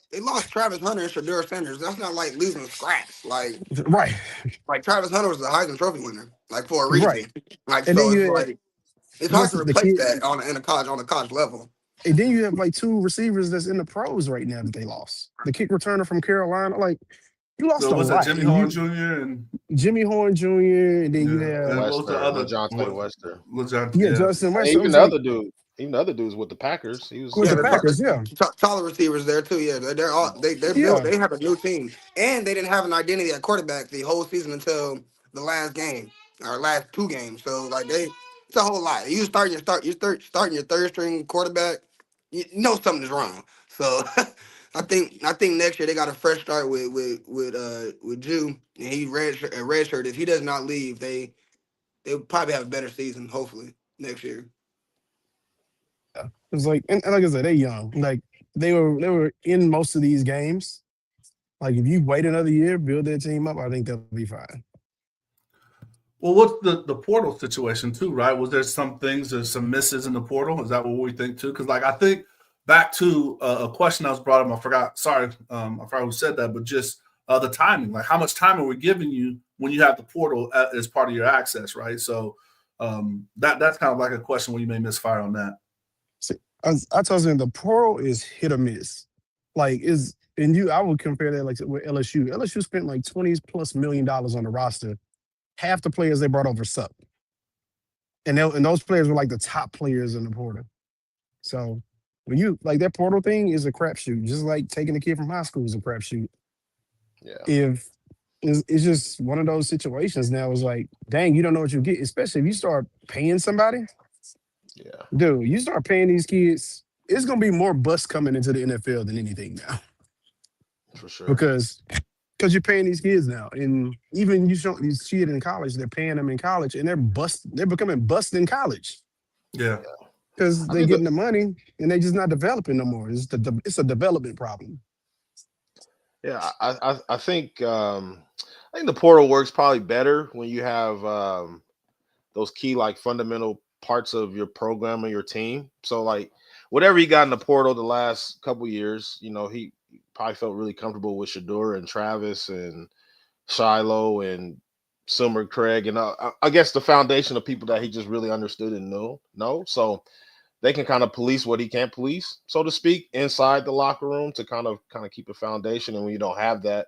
F: Travis Hunter and Shador Sanders. That's not like losing scraps.
G: Right,
F: Like Travis Hunter was the Heisman Trophy winner, like for a
G: right.
F: reason. Like
G: And then
F: so,
G: you
F: it's
G: had
F: like it's hard
G: what's
F: to
G: the
F: replace
G: kid,
F: that on the college level.
G: and then you have like two receivers that's in the pros right now that they lost. The kick returner from Carolina, like you lost
D: So
G: a
D: was that
G: lot.
D: Jimmy
G: And
D: Horn
G: you
D: Jr. and
G: Jimmy Horn Jr. and then you
D: yeah, and
G: have
D: what was the
E: Wester,
D: other
E: LaJohn Wester.
G: yeah,
D: Yeah.
G: Justin
E: And
G: West. I
E: even
G: was
E: the
G: like
E: other dude, even the other dudes with the Packers, he was
G: with
F: Yeah,
G: the
E: pretty good.
G: Packers, yeah,
F: the taller receivers there too. Yeah, they're all they're built.
G: yeah.
F: They have a new team, and they didn't have an identity at quarterback the whole season until the last game or last two games. So like it's a whole lot. You starting your third string quarterback, you know something is wrong. So I think next year they got a fresh start with Jew, and he redshirt. If he does not leave, they'll probably have a better season. Hopefully next year.
G: It was like, and like I said, they young. Like they were in most of these games. Like if you wait another year, build that team up, I think they'll be fine.
D: Well, what's the portal situation too, right? Was there there's some misses in the portal? Is that what we think too? Because like I think back to a question that was brought up. I forgot. Sorry, I forgot who said that, but just the timing. Like how much time are we giving you when you have the portal as part of your access, right? So that's kind of like a question where you may misfire on that.
G: See, I told you the portal is hit or miss. Like I would compare that like with LSU. LSU spent like $20+ million on the roster. Half the players they brought over suck. And those players were like the top players in the portal. So when you like that portal thing is a crapshoot, just like taking a kid from high school is a crapshoot.
E: Yeah.
G: If it's just one of those situations now, it's like, dang, you don't know what you get, especially if you start paying somebody.
E: Yeah.
G: Dude, you start paying these kids, it's gonna be more bust coming into the NFL than anything now.
E: For sure.
G: Because you're paying these kids now. And even you see it in college, they're paying them in college and they're becoming bust in college.
D: Yeah.
G: Because they're getting the money and they're just not developing no more. It's a development problem.
E: Yeah, I think the portal works probably better when you have those key like fundamental parts of your program and your team. So like whatever he got in the portal the last couple years, he probably felt really comfortable with Shador and Travis and Shiloh and Summer Craig and I guess the foundation of people that he just really understood and knew. No, so they can kind of police what he can't police, so to speak, inside the locker room to kind of keep a foundation. And when you don't have that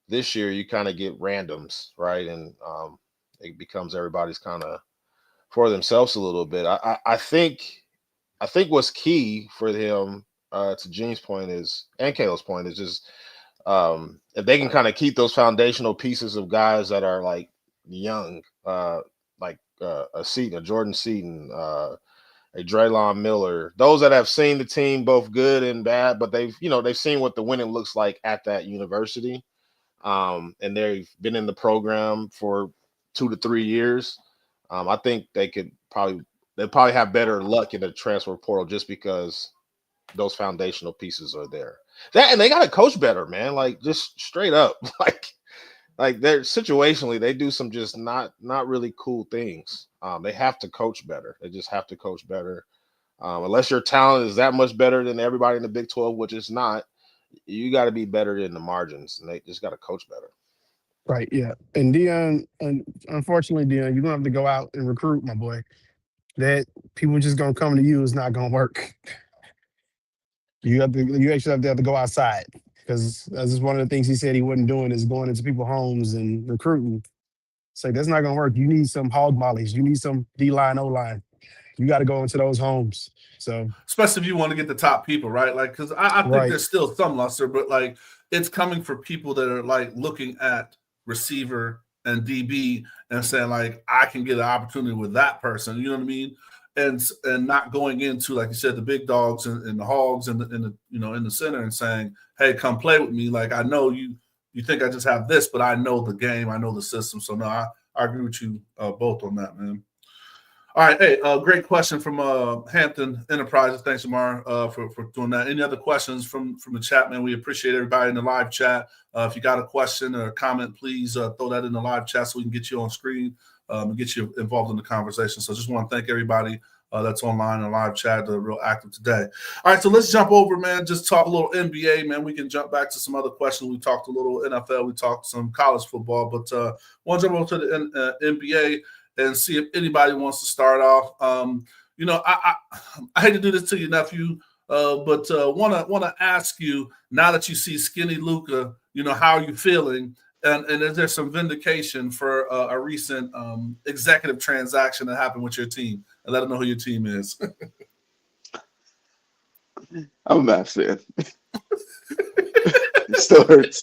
E: this year, you kind of get randoms, right? And it becomes everybody's kind of for themselves a little bit. I think what's key for him, to Gene's point is, and Caleb's point is just if they can kind of keep those foundational pieces of guys that are like young, a Seaton, a Jordan Seaton, a Draylon Miller, those that have seen the team both good and bad, but they've seen what the winning looks like at that university, and they've been in the program for 2 to 3 years. I think they'll probably have better luck in the transfer portal just because those foundational pieces are there. That and they got to coach better, man. Like just straight up, like they're situationally they do some just not really cool things. They have to coach better. They just have to coach better. Unless your talent is that much better than everybody in the Big 12, which it's not, you got to be better in the margins, and they just got to coach better.
G: Right, yeah. And Dion, unfortunately, Dion, you're gonna have to go out and recruit, my boy. That people just gonna come to you is not gonna work. You actually have to go outside because that's just one of the things he said he wasn't doing is going into people's homes and recruiting. Say that's not gonna work. You need some hog mollies. You need some D line, O line. You got to go into those homes. So
D: Especially if you want to get the top people, right? Like, because I think
G: right,
D: there's still some luster, but like it's coming for people that are like looking at receiver and DB and saying like I can get an opportunity with that person. You know what I mean? And not going into like you said the big dogs and the hogs and the in the center and saying hey come play with me. Like I know you think I just have this, but I know the game, I know the system. So no, I agree with you both on that, man. All right, hey, great question from Hampton Enterprises. Thanks, Amar, for doing that. Any other questions from the chat, man? We appreciate everybody in the live chat. If you got a question or a comment, please throw that in the live chat so we can get you on screen and get you involved in the conversation. So just want to thank everybody that's online in the live chat. They're real active today. All right, so let's jump over, man. Just talk a little NBA, man. We can jump back to some other questions. We talked a little NFL. We talked some college football, but want to jump over to the NBA and see if anybody wants to start off. I hate to do this to you, nephew, but wanna ask you now that you see Skinny Luca, how are you feeling? And is there some vindication for a recent executive transaction that happened with your team? And let them know who your team is.
A: I'm a Mavs fan. It still hurts.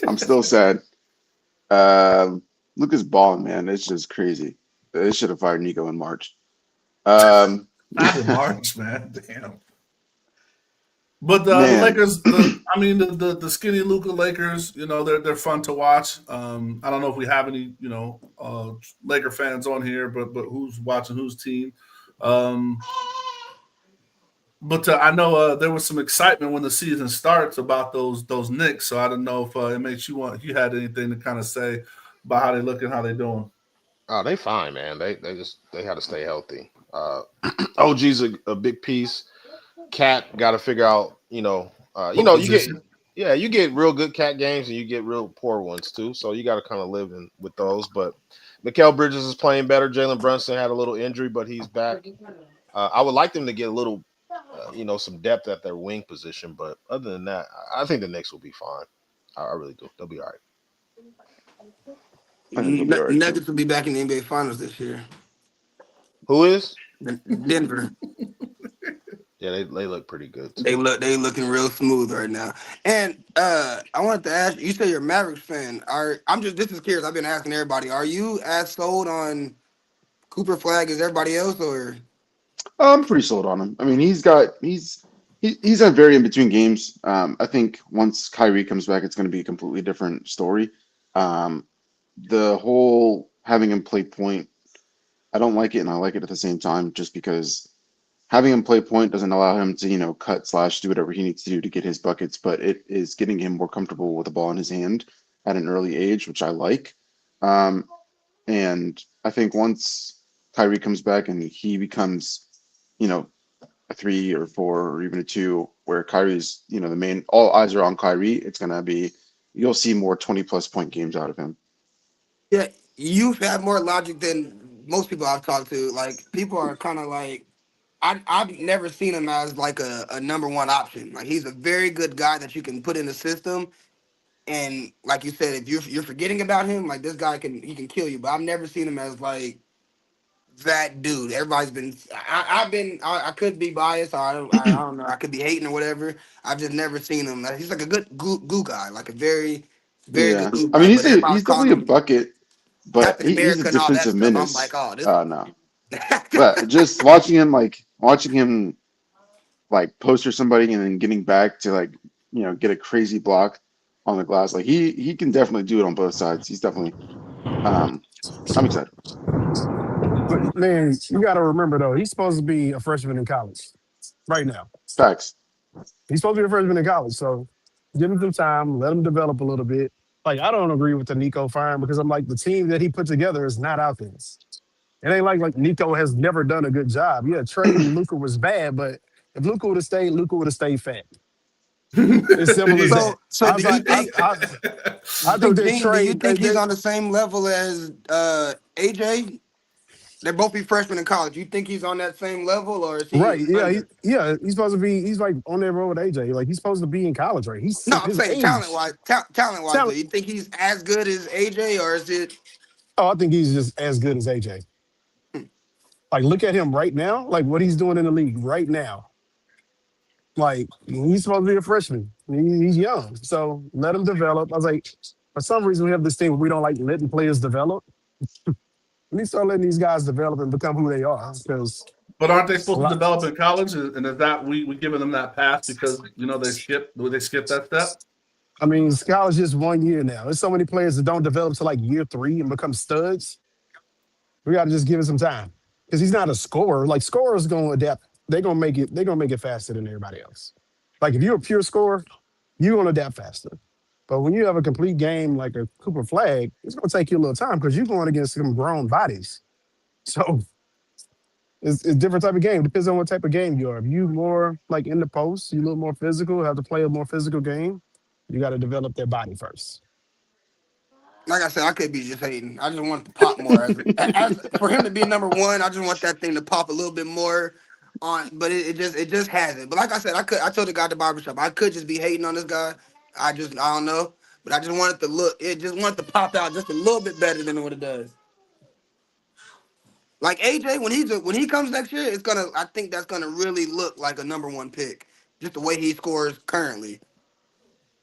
A: I'm still sad. Luka's balling, man. It's just crazy. They should have fired Nico in March.
D: Not in March, man. Damn. But the Lakers, the skinny Luka Lakers, they're fun to watch. I don't know if we have any, Laker fans on here, but who's watching whose team? But I know there was some excitement when the season starts about those Knicks. So I don't know if it makes if you had anything to kind of say about how they look and how they doing.
E: Oh, they fine, man. They had to stay healthy. OG's a big piece. Cat got to figure out, you get real good cat games and you get real poor ones too. So you got to kind of live with those. But Mikal Bridges is playing better. Jalen Brunson had a little injury, but he's back. I would like them to get a little, some depth at their wing position. But other than that, I think the Knicks will be fine. I really do. They'll be all right.
F: Nuggets will be back in the NBA Finals this year.
E: Who is?
F: Denver.
E: Yeah, they look pretty good too.
F: They looking real smooth right now. And I wanted to ask you say you're a Mavericks fan. This is curious. I've been asking everybody. Are you as sold on Cooper Flag as everybody else, or?
A: I'm pretty sold on him. I mean, he's had very in between games. I think once Kyrie comes back, it's going to be a completely different story. The whole having him play point, I don't like it, and I like it at the same time, just because having him play point doesn't allow him to, cut slash do whatever he needs to do to get his buckets, but it is getting him more comfortable with the ball in his hand at an early age, which I like. And I think once Kyrie comes back and he becomes, a 3 or 4 or even a 2, where Kyrie's, the main, all eyes are on Kyrie, it's going to be, you'll see more 20-plus point games out of him.
F: Yeah, you've had more logic than most people I've talked to. Like, people are kind of like, I've never seen him as like a number one option. Like, he's a very good guy that you can put in the system. And like you said, if you're forgetting about him, like this guy he can kill you. But I've never seen him as like that dude. Everybody's been I could be biased, or I don't know. I could be hating or whatever. I've just never seen him. He's like a good goo guy, like a very very good
A: Yeah.
F: glue
A: I
F: guy.
A: mean,
F: But everybody's
A: he's
F: calling
A: definitely a
F: him
A: bucket, but
F: Captain
A: he's a
F: America and all that
A: defensive
F: stuff. I'm like,
A: menace.
F: oh, this.
A: No. But just watching him like poster somebody and then getting back to like, get a crazy block on the glass. Like he can definitely do it on both sides. He's definitely I'm excited.
G: But man, you got to remember though, he's supposed to be a freshman in college right now.
A: Facts.
G: He's supposed to be a freshman in college, so give him some time, let him develop a little bit. Like I don't agree with the Nico firing because I'm like the team that he put together is not out there. It ain't like Nico has never done a good job. Yeah, trading Luca was bad, but if Luca would have stayed fat. It's simple as that.
F: So
G: I
F: do
G: was
F: you
G: like,
F: think?
G: I
F: So
G: think they
F: Dean, do you
G: trade.
F: think he's on the same level as AJ? They're both be freshmen in college. You think he's on that same level, or is
G: Right?
F: he
G: Yeah,
F: under?
G: he's supposed to be. He's like on that road with AJ. Like he's supposed to be in college, right? He's
F: No, I'm
G: his
F: saying talent
G: age.
F: wise. Talent wise, though,
G: Talent.
F: you think he's as good as AJ, or is it?
G: Oh, I think he's just as good as AJ. Like look at him right now. Like what he's doing in the league right now. Like he's supposed to be a freshman. He's young, so let him develop. I was like, for some reason we have this thing where we don't like letting players develop. We need to start letting these guys develop and become who they are. Because
D: But aren't they
G: a
D: supposed to
G: lot.
D: develop in college? And is that we giving them that pass because they skip that step?
G: I mean, college is 1 year now. There's so many players that don't develop to like year 3 and become studs. We got to just give it some time because he's not a scorer. Like scorers gonna adapt. They're gonna make it. They're gonna make it faster than everybody else. Like if you're a pure scorer, you're gonna adapt faster. But when you have a complete game like a Cooper Flag, it's gonna take you a little time because you're going against some grown bodies. So it's a different type of game. Depends on what type of game you are. If you more like in the post, you a little more physical, have to play a more physical game. You got to develop their body first.
F: Like I said, I could be just hating. I just want it to pop more. As for him to be number one, I just want that thing to pop a little bit more. But it just hasn't. But like I said, I told the guy at the barbershop, I could just be hating on this guy. I don't know. But I just wanted to look. It just wanted to pop out just a little bit better than what it does. Like AJ, when he comes next year, I think that's gonna really look like a number one pick. Just the way he scores currently.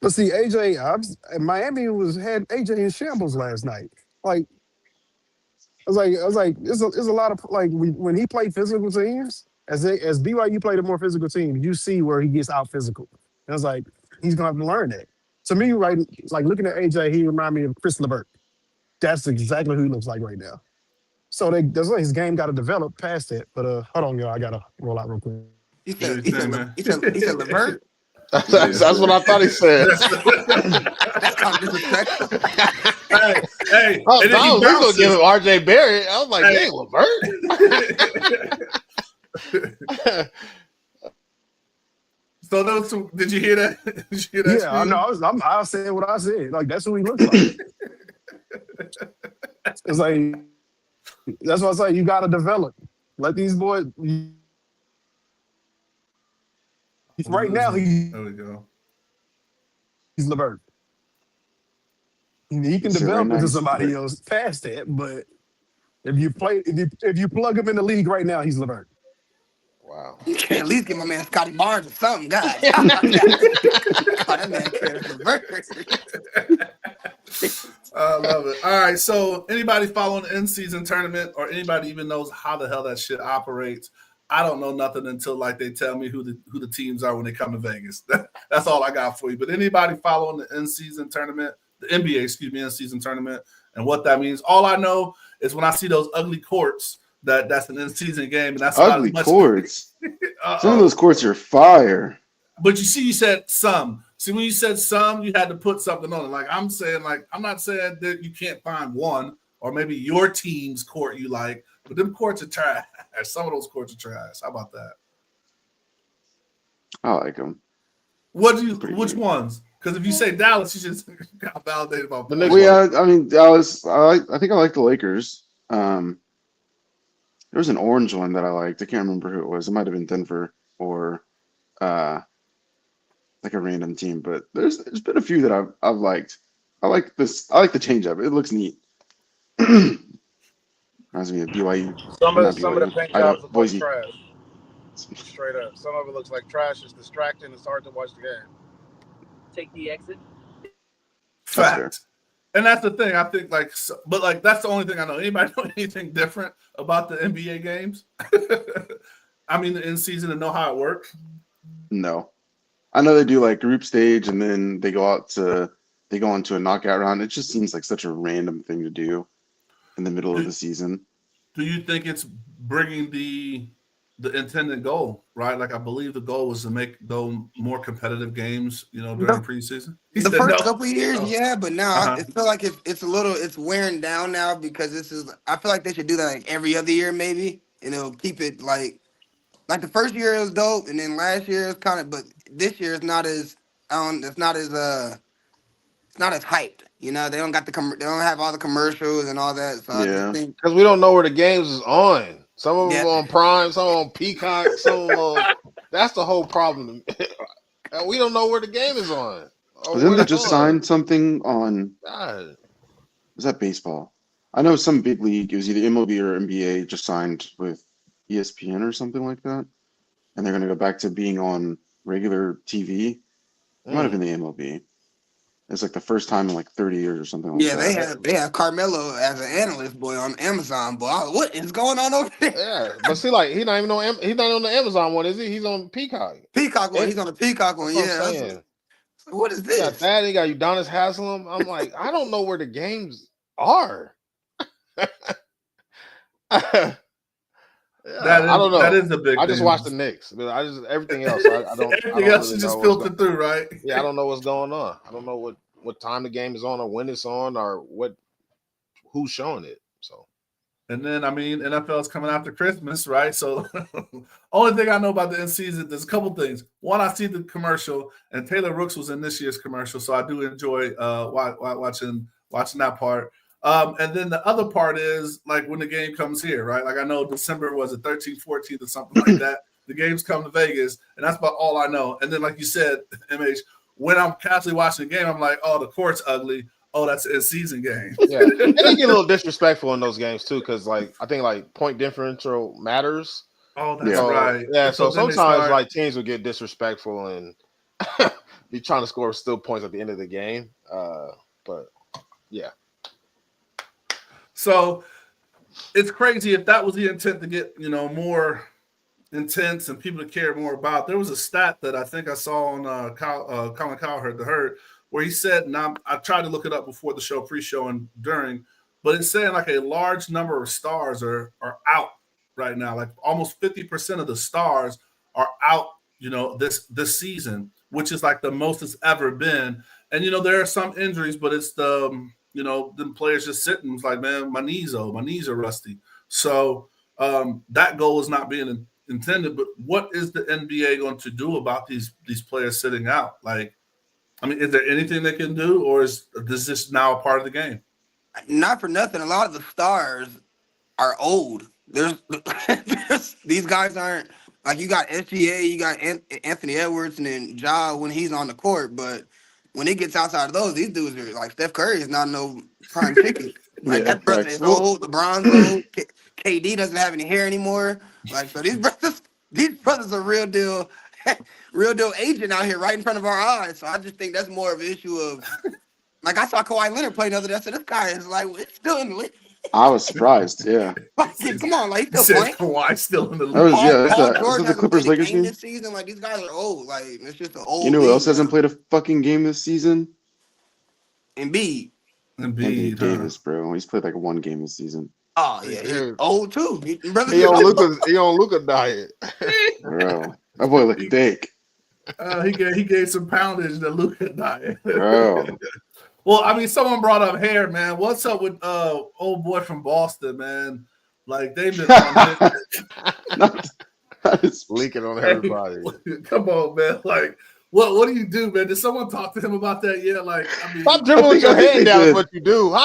G: But see, AJ, Miami had AJ in shambles last night. Like I was like, there's a lot of like when he played physical teams, as BYU played a more physical team, you see where he gets out physical. And I was like, he's gonna have to learn that. To me, right, like looking at AJ, he remind me of Chris LeVert. That's exactly who he looks like right now. So that's why his game got to develop past that. But hold on, y'all, I gotta roll out real quick.
F: He
D: What
F: said
D: you saying, man?
F: he said Levert.
E: That's what I thought he said.
F: That's kind of disrespectful.
D: Hey,
E: Oh,
D: and then
E: I
D: he
E: was gonna
D: bounces.
E: give him RJ Barrett. I was like,
D: Hey.
E: hey, Levert.
D: So those two, did you hear that? Did you hear that?
G: Yeah, I know. I said what I said. Like that's who he looks like. It's like that's what I say. You got to develop. Let these boys. Right now,
D: There we go.
G: he's LeVert. He can
A: You see right
G: develop
A: now,
G: into
A: he's
G: somebody
A: LeVert.
G: else past that, but if you plug him in the league right now, he's LeVert.
E: Wow.
F: You can at least give my man Scotty Barnes or something, God. That man cares Levert.
D: I love it. All right. So anybody following the in-season tournament or anybody even knows how the hell that shit operates? I don't know nothing until like they tell me who the teams are when they come to Vegas. That's all I got for you. But anybody following the in-season tournament, the NBA, in-season tournament, and what that means, all I know is when I see those ugly courts that's an in-season game, and that's about
A: Ugly
D: as much.
A: courts. Some of
D: Uh-oh.
A: those courts are fire.
D: But you said some. See, when you said some, you had to put something on it. Like I'm saying, I'm not saying that you can't find one or maybe your team's court you like, but them courts are trash. Some of those courts are trash. How about that?
A: I like them.
D: Which ones? Because if you say Dallas, you just got validated about
E: The
D: points.
E: next
A: Well,
E: one.
A: yeah, I mean Dallas. I think I like the Lakers. There was an orange one that I liked. I can't remember who it was. It might have been Denver or like a random team. But there's been a few that I've liked. I like this. I like the change up. It looks neat. Reminds me of BYU.
H: Some
A: Or
H: of
A: not
H: some of the
A: BYU.
H: paint
A: Idaho,
H: jobs look like
A: Boise.
H: trash. Straight up. Some of it looks like trash. It's distracting. It's hard to watch the game.
I: Take the exit.
A: That's fair.
D: Fact. And that's the thing. I think but that's the only thing I know. Anybody know anything different about the NBA games? I mean, the in season and know how it works.
A: No. I know they do like group stage and then they go into a knockout round. It just seems like such a random thing to do in the middle of the season.
D: Do you think it's bringing the intended goal, right? Like I believe the goal was to make those more competitive games, during preseason.
F: The first couple of years, yeah, but now
D: Uh-huh.
F: I feel like it's wearing down now because I feel like they should do that like every other year maybe, and it'll keep it like the first year it was dope, and then last year it's kind of, but this year it's not as it's not as hyped. They don't got they don't have all the commercials and all that. So I just
A: Yeah.
F: think
E: Because we don't know where the games is on. Some of them
F: Yeah.
E: on Prime, some on Peacock, some on. That's the whole problem. We don't know where the game is on. Or
A: Didn't
E: where
A: they
E: it's
A: just
E: on.
A: sign something on?
E: God.
A: Was that baseball? I know some big league. It was either MLB or NBA just signed with ESPN or something like that, and they're going to go back to being on regular TV. It might have been the MLB. It's like the first time in like 30 years or something like
F: yeah,
A: that.
F: they have Carmelo as an analyst boy on Amazon. Boy, what is going on over there?
E: Yeah, but see, like he's not on the Amazon one, is he? He's on Peacock.
F: Peacock one. He's on the Peacock one.
E: That's what
F: Yeah.
E: I'm saying.
F: What is
E: You got
F: this?
E: that. You got Udonis Haslam. I'm like, I don't know where the games are. Yeah, I don't know.
D: That is a big.
E: I just
D: thing.
E: watch the Knicks, but everything else. I don't.
D: Everything
E: I don't
D: else
E: really
D: you just
E: know
D: filtered through, right?
E: Yeah, I don't know what's going on. I don't know what time the game is on or when it's on or who's showing it. So,
D: And then NFL is coming after Christmas, right? So only thing I know about the end season, there's a couple things. One, I see the commercial, and Taylor Rooks was in this year's commercial, so I do enjoy watching that part. And then the other part is like when the game comes here, right? Like I know December was it 13th, 14th or something like that. The games come to Vegas, and that's about all I know. And then, like you said, MH, when I'm constantly watching the game, I'm like, oh, the court's ugly. Oh, that's a season game.
E: yeah, and they get a little disrespectful in those games too, because like I think like point differential matters.
D: Oh, that's
A: Yeah.
D: right.
E: Yeah, so
D: then they
E: sometimes
D: start-
E: like teams will get disrespectful and be trying to score still points at the end of the game. But yeah.
D: So it's crazy if that was the intent to get, more intense and people to care more about. There was a stat that I think I saw on Colin Cowherd, the Herd, where he said, and I tried to look it up before the show, pre-show and during, but it's saying like a large number of stars are out right now. Like almost 50% of the stars are out, this season, which is like the most it's ever been. And, there are some injuries, but it's the players just sitting. It's like, man, my knees are rusty. So that goal is not being intended. But what is the NBA going to do about these players sitting out? Like, is there anything they can do, or is this now a part of the game?
F: Not for nothing. A lot of the stars are old. There's these guys aren't like you got SGA, you got Anthony Edwards, and then Ja when he's on the court. But when it gets outside of those, these dudes are like Steph Curry is not no prime chicken. Like
A: Yeah,
F: that brother
A: facts.
F: is old. LeBron's old. KD doesn't have any hair anymore. Like so, these brothers are real deal agent out here right in front of our eyes. So I just think that's more of an issue of like I saw Kawhi Leonard play the other day. I said this guy is like still in the league.
A: I was surprised. Yeah.
F: Like, come on, like
D: He
F: he's still
D: says
F: playing.
D: Kawhi still in the
A: That was
D: league.
A: yeah. That's
F: Paul
A: the
F: George
A: the
F: hasn't
A: Clippers
F: played a
A: Lakers
F: game
A: game.
F: this season. Like these guys are old. Like it's just an old.
A: You know who else
F: league
A: hasn't
F: now.
A: played a fucking game this season?
F: Embiid.
A: Anthony
D: Embiid, huh?
A: Davis, bro. He's played like one game this season.
F: Oh yeah, he's old too. Brother,
E: He on Luka diet.
A: Bro, that boy look thick.
D: He gave some poundage to Luka diet.
A: Bro.
D: Well, I mean, someone brought up hair, man. What's up with old boy from Boston, man? Like they've been on
E: leaking on everybody.
D: Come on, man. Like, what do you do, man? Did someone talk to him about that yet? Like, I mean,
E: stop dribbling with your head down is what you do.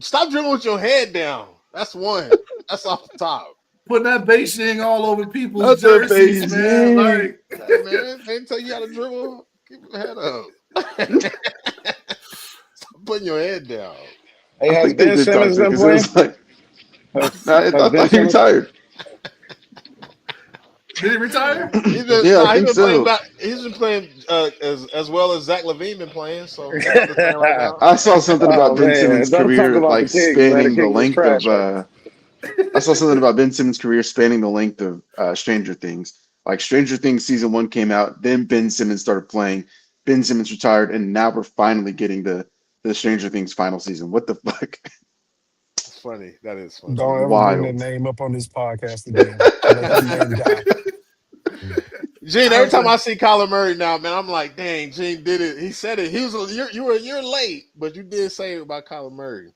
E: Stop dribbling with your head down. That's one. That's off the top.
D: Putting that Beijing all over people's jerseys, man. Like,
E: hey, man, they didn't tell you how to dribble. Keep your head up. Stop putting your head down.
H: Hey, has Ben Simmons been playing?
A: I thought he retired.
D: Did he retire?
E: He's been playing as well as Zach LaVine been playing. So right
A: I saw something about Ben Simmons' career like spanning the length of. I saw something about Ben Simmons' career spanning the length of Stranger Things. Like Stranger Things season 1 came out, then Ben Simmons started playing. Ben Simmons retired, and now we're finally getting the Stranger Things final season. What the fuck?
E: It's funny. That is funny.
G: Don't ever
A: Wild.
G: bring that name up on this podcast again. Let that name die.
E: Gene, every time I see Kyler Murray now, man, I'm like, dang, Gene did it. He said it. He was you're late, but you did say it about Kyler Murray.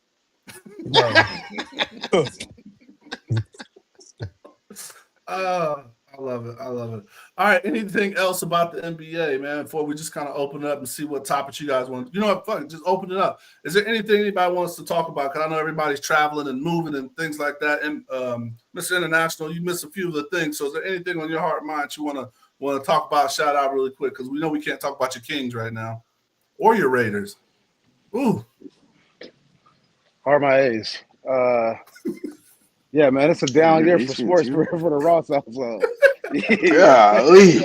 D: I love it. All right. Anything else about the NBA, man, before we just kind of open it up and see what topics you guys want? You know what? Fuck it, just open it up. Is there anything anybody wants to talk about? Because I know everybody's traveling and moving and things like that. And Mr. International, you missed a few of the things. So is there anything on your heart and mind you want to talk about, shout out really quick? Because we know we can't talk about your Kings right now or your Raiders. Ooh.
H: Are my A's. Yeah, man, it's a down year for sports for the Ross household.
A: Golly.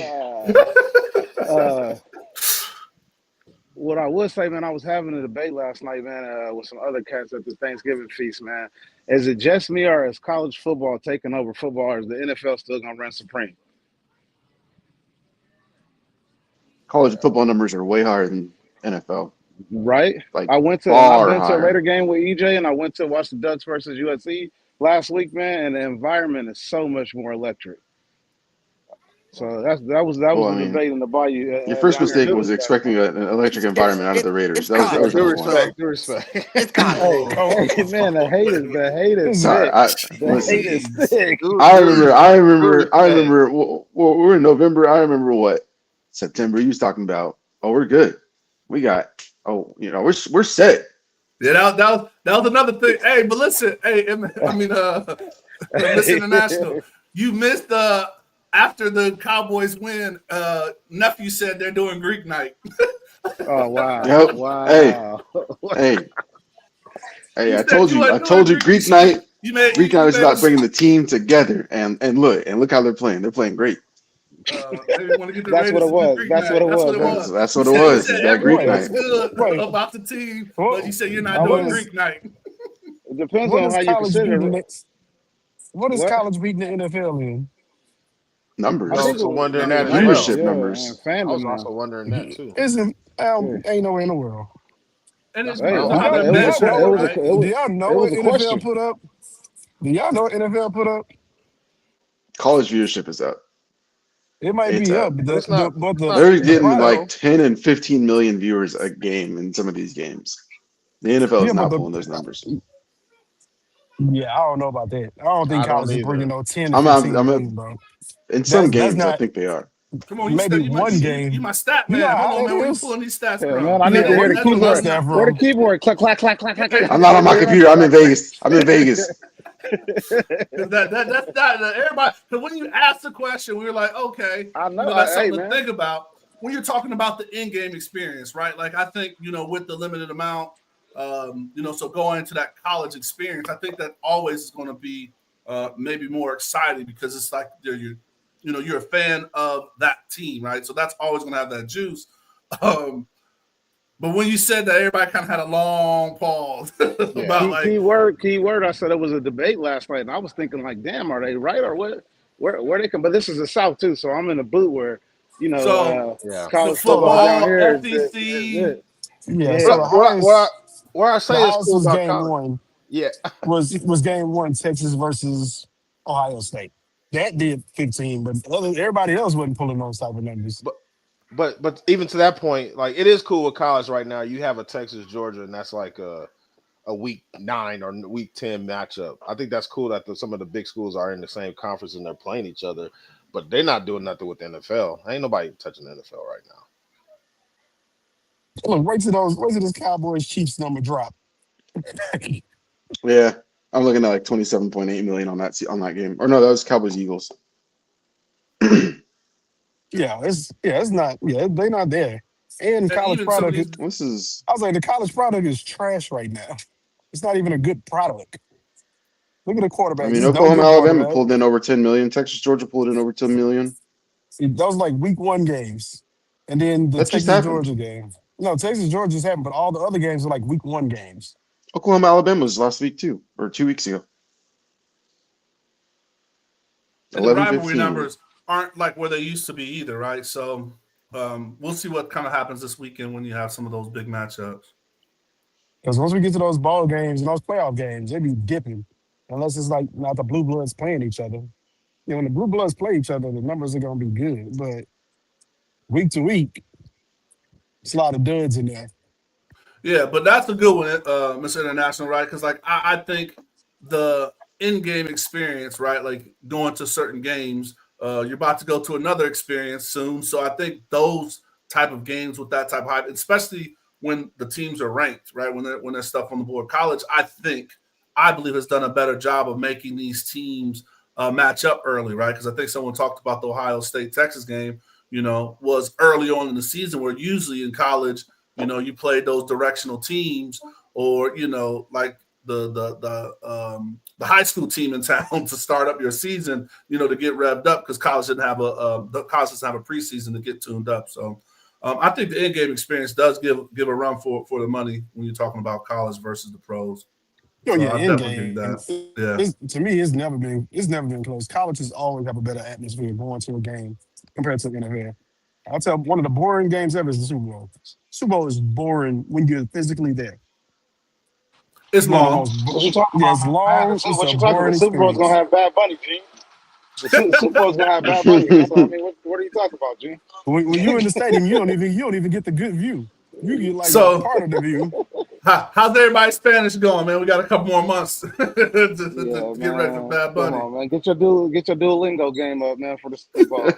H: What I would say, man, I was having a debate last night, man, with some other cats at the Thanksgiving feast, man. Is it just me or is college football taking over football, or is the NFL still going to run supreme?
A: College football numbers are way higher than NFL.
H: Right?
A: Like
H: I've been to a Raider game with EJ, and I went to watch the Ducks versus USC last week, man, and the environment is so much more electric. So that was the debate in the Bayou.
A: Your first mistake was expecting an electric environment out of the Raiders. That was
E: due respect.
F: It's kind
H: of man, the hate is
A: sorry.
H: hate is sick.
A: I remember. Well, we're in November. I remember what September. You was talking about. Oh, we're good. We got. Oh, we're set.
D: Yeah, that was another thing. Hey, but listen, Mr. International, you missed after the Cowboys win. Nephew said they're doing Greek night.
H: Oh wow!
A: Yep.
H: Wow!
A: Hey, I told you, Greek night. Greek night is about bringing the team together, and look how they're playing. They're playing great.
H: That's what it was. That's what it
A: was. That Greek night.
D: About the team, but you said you're not doing Greek night.
H: It depends on how you consider it.
G: What is college beating the NFL in?
A: Numbers.
E: I was also wondering that
A: leadership numbers.
E: I was also wondering that too.
G: Ain't nowhere in the world.
D: And it's
G: do y'all know what NFL put up? Do y'all know what NFL put up?
A: College viewership is up.
G: It might be up, but
A: they're getting like 10 and 15 million viewers a game in some of these games. The NFL is not pulling those numbers.
G: Yeah, I don't know about that. I don't think college is bringing no 10 and 15 million, bro.
A: In some games, I think they are.
D: Come on,
G: maybe one game.
D: You my stat man. Hold on, man. Where you pulling these stats from?
H: Man, I need to hear the keyboard. Where the keyboard? Clack, clack, clack, clack, clack.
A: I'm not on my computer. I'm in Vegas.
D: That's not everybody. Because when you ask the question, we were like, okay,
H: I know
D: that's something to think about when you're talking about the in-game experience, right? Like I think with the limited amount, so going into that college experience, I think that always is going to be maybe more exciting because it's like you're a fan of that team, right? So that's always going to have that juice. But when you said that, everybody kind of had a long pause about
H: keyword. I said it was a debate last night, and I was thinking like, damn, are they right or what? Where they come? But this is the South too, so I'm in the boot where college football down here.
G: Yeah. So
E: where I say it's cool about
G: game
E: college.
G: one.
E: Yeah,
G: was game one Texas versus Ohio State. That did 15, but everybody else wasn't pulling those type of numbers.
E: but even to that point, like it is cool with college right now. You have a Texas Georgia, and that's like a week 9 or week 10 matchup. I think that's cool that some of the big schools are in the same conference and they're playing each other, but they're not doing nothing with the NFL. Ain't nobody touching the NFL right now.
G: Look, wait to this Cowboys Chiefs number drop.
A: Yeah, I'm looking at like 27.8 million on that game. Or no, that was Cowboys Eagles.
G: It's not. Yeah, they're not there. And
D: And
G: college
D: even some of
G: product.
D: these,
A: This is.
G: I was like, the college product is trash right now. It's not even a good product. Look at the
A: I
G: quarterbacks.
A: mean,
G: There's no
A: Oklahoma,
G: good
A: Alabama
G: quarterback.
A: pulled in over 10 million. Texas, Georgia pulled in over 10 million.
G: Those like week 1 games, and then the
A: That just
G: Texas
A: happened.
G: Georgia game. No, Texas Georgia just happened, but all the other games are like week 1 games.
A: Oklahoma, Alabama was last week too, or 2 weeks ago.
D: and the rivalry
A: 11-15.
D: numbers aren't like where they used to be either, right? So we'll see what kind of happens this weekend when you have some of those big matchups.
G: Because once we get to those ball games and those playoff games, they be dipping, unless it's like not the blue bloods playing each other. When the blue bloods play each other, the numbers are gonna be good. But week to week, it's a lot of duds in there.
D: Yeah, but that's a good one, Mr. International, right? Because like I think the in-game experience, right? Like going to certain games, you're about to go to another experience soon. So I think those type of games with that type of hype, especially when the teams are ranked, right? When there's stuff on the board. College, I believe, has done a better job of making these teams match up early, right? Because I think someone talked about the Ohio State Texas game, was early on in the season, where usually in college, you played those directional teams, or like the high school team in town to start up your season, to get revved up, because college doesn't have a preseason to get tuned up. So I think the in-game experience does give a run for the money when you're talking about college versus the pros. So
G: Yeah,
D: I
G: in
D: definitely
G: game.
D: think that. Yeah.
G: To me, it's never been close. Colleges always have a better atmosphere going to a game compared to the NFL. I'll tell one of the boring games ever is the Super Bowl. Super Bowl is boring when you're physically there.
D: It's
G: one of the
D: long.
G: most
H: What you talking
G: yeah,
H: about,
G: it's
H: man?
G: long. It's
H: What
G: a
H: you talking about?
G: boring
H: The Super Bowl's gonna
G: experience.
H: have Bad Bunny, G. The Super Bowl's gonna have Bad Bunny. So I mean, what are you talking about, G?
G: When you're in the stadium, you don't even get the good view. You get like a
D: So
G: part of the view.
D: how's everybody's Spanish going, man? We got a couple more months to
H: Yeah,
D: get ready for
H: man.
D: Bad
H: Come
D: Bunny.
H: on, man. Get your Duolingo game up, man, for the Super Bowl.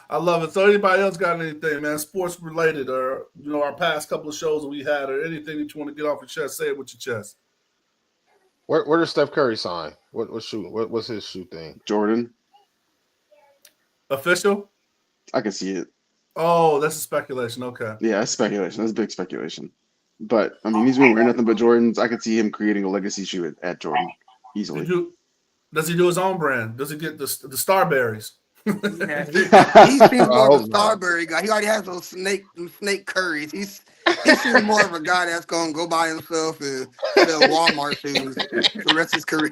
D: I love it. So anybody else got anything, man, sports related, or our past couple of shows that we had, or anything that you want to get off your chest, say it with your chest.
E: Where does Steph Curry sign? What's his shoe thing?
A: Jordan.
D: Official?
A: I can see it.
D: Oh, that's a speculation. Okay.
A: Yeah, that's speculation. That's big speculation. But I mean, he's been wearing nothing but Jordans. I could see him creating a legacy shoe at Jordan easily.
D: Does he do his own brand? Does he get the Starberries?
F: Yeah, he seems more of a
E: hope not.
F: Starberry guy. He already has those snake curries. He seems more of a guy that's gonna go by himself and sell Walmart shoes the rest of his career.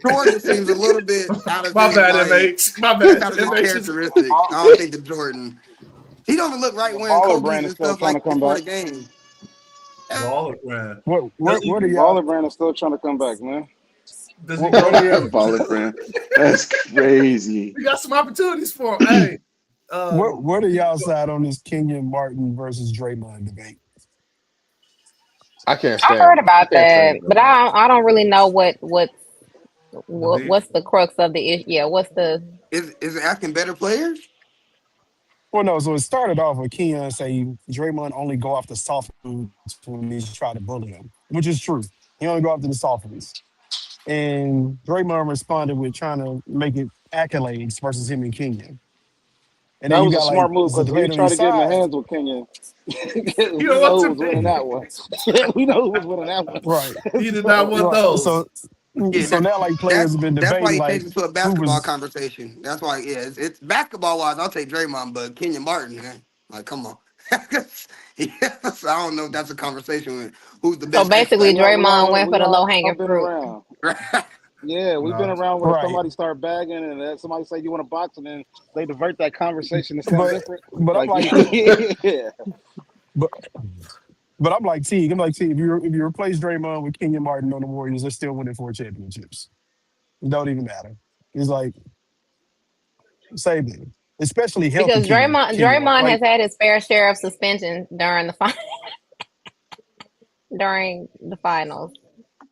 F: Jordan seems a little bit out of
D: My
F: his,
D: bad,
F: like,
D: MH. My bad.
F: out of his
D: MH is-
F: characteristic. I don't think the Jordan. He doesn't look right wearing
H: Baller
F: Kobe's
H: brand
F: and
H: is still
F: stuff
H: trying
F: like
H: to come
F: before
H: back.
F: the game.
D: Baller brand.
G: What are
H: The
G: y'all?
H: Baller brand is still trying to come back, man.
D: Does he
G: What
D: go?
G: are y'all?
A: Baller brand. That's crazy.
D: We got some opportunities for him. Hey.
G: What are y'all side on this Kenyon Martin versus Draymond debate?
E: I can't
J: I
E: stand.
J: heard about
E: I can't stand
J: that,
E: it.
J: but I don't really know what's
D: beef?
J: what's the crux of the issue. Yeah, what's the
F: Is it asking better players?
G: Well, no. So it started off with Kenyon saying Draymond only go after soft foods when he's trying to bully him, which is true. He only go after the soft ones. And Draymond responded with trying to make it accolades versus him and Kenyon. And
H: That
G: then you
H: was a
G: got like
H: smart move
G: it's a
H: because we
G: debate on
H: tried
G: each
H: to get in the
G: side.
H: hands with Kenyon.
D: You
H: We
D: know
H: know
D: what
H: who
D: you
H: was winning
D: mean?
H: that one. We know who was winning that one.
G: Right.
D: He did not want
G: Right.
D: those.
F: Yeah,
G: So now like players have been
F: that's why
G: debating
F: he
G: like
F: takes it to a
G: who
F: basketball
G: was
F: conversation. That's why, yeah, it's basketball wise. I'll take Draymond, but Kenyon Martin, man, like, come on. Yes, I don't know if that's a conversation with who's the
J: so
F: best X
J: basically
F: factor.
J: Draymond went for the low
H: I've
J: hanging
H: been
J: fruit.
H: around. Yeah, we've been
D: No.
H: around where
G: right.
H: somebody start bagging and somebody say you want to box and then they divert that conversation to something
G: But
H: different.
G: but I'm
H: Like,
G: like
H: yeah.
G: but But I'm like T. I'm like T. If you replace Draymond with Kenyon Martin on the Warriors, they're still winning 4 championships. It don't even matter. It's like same thing, especially healthy
J: Because
G: Kenyon Martin.
J: Draymond has
G: Like
J: had his fair share of suspension during the finals.
G: I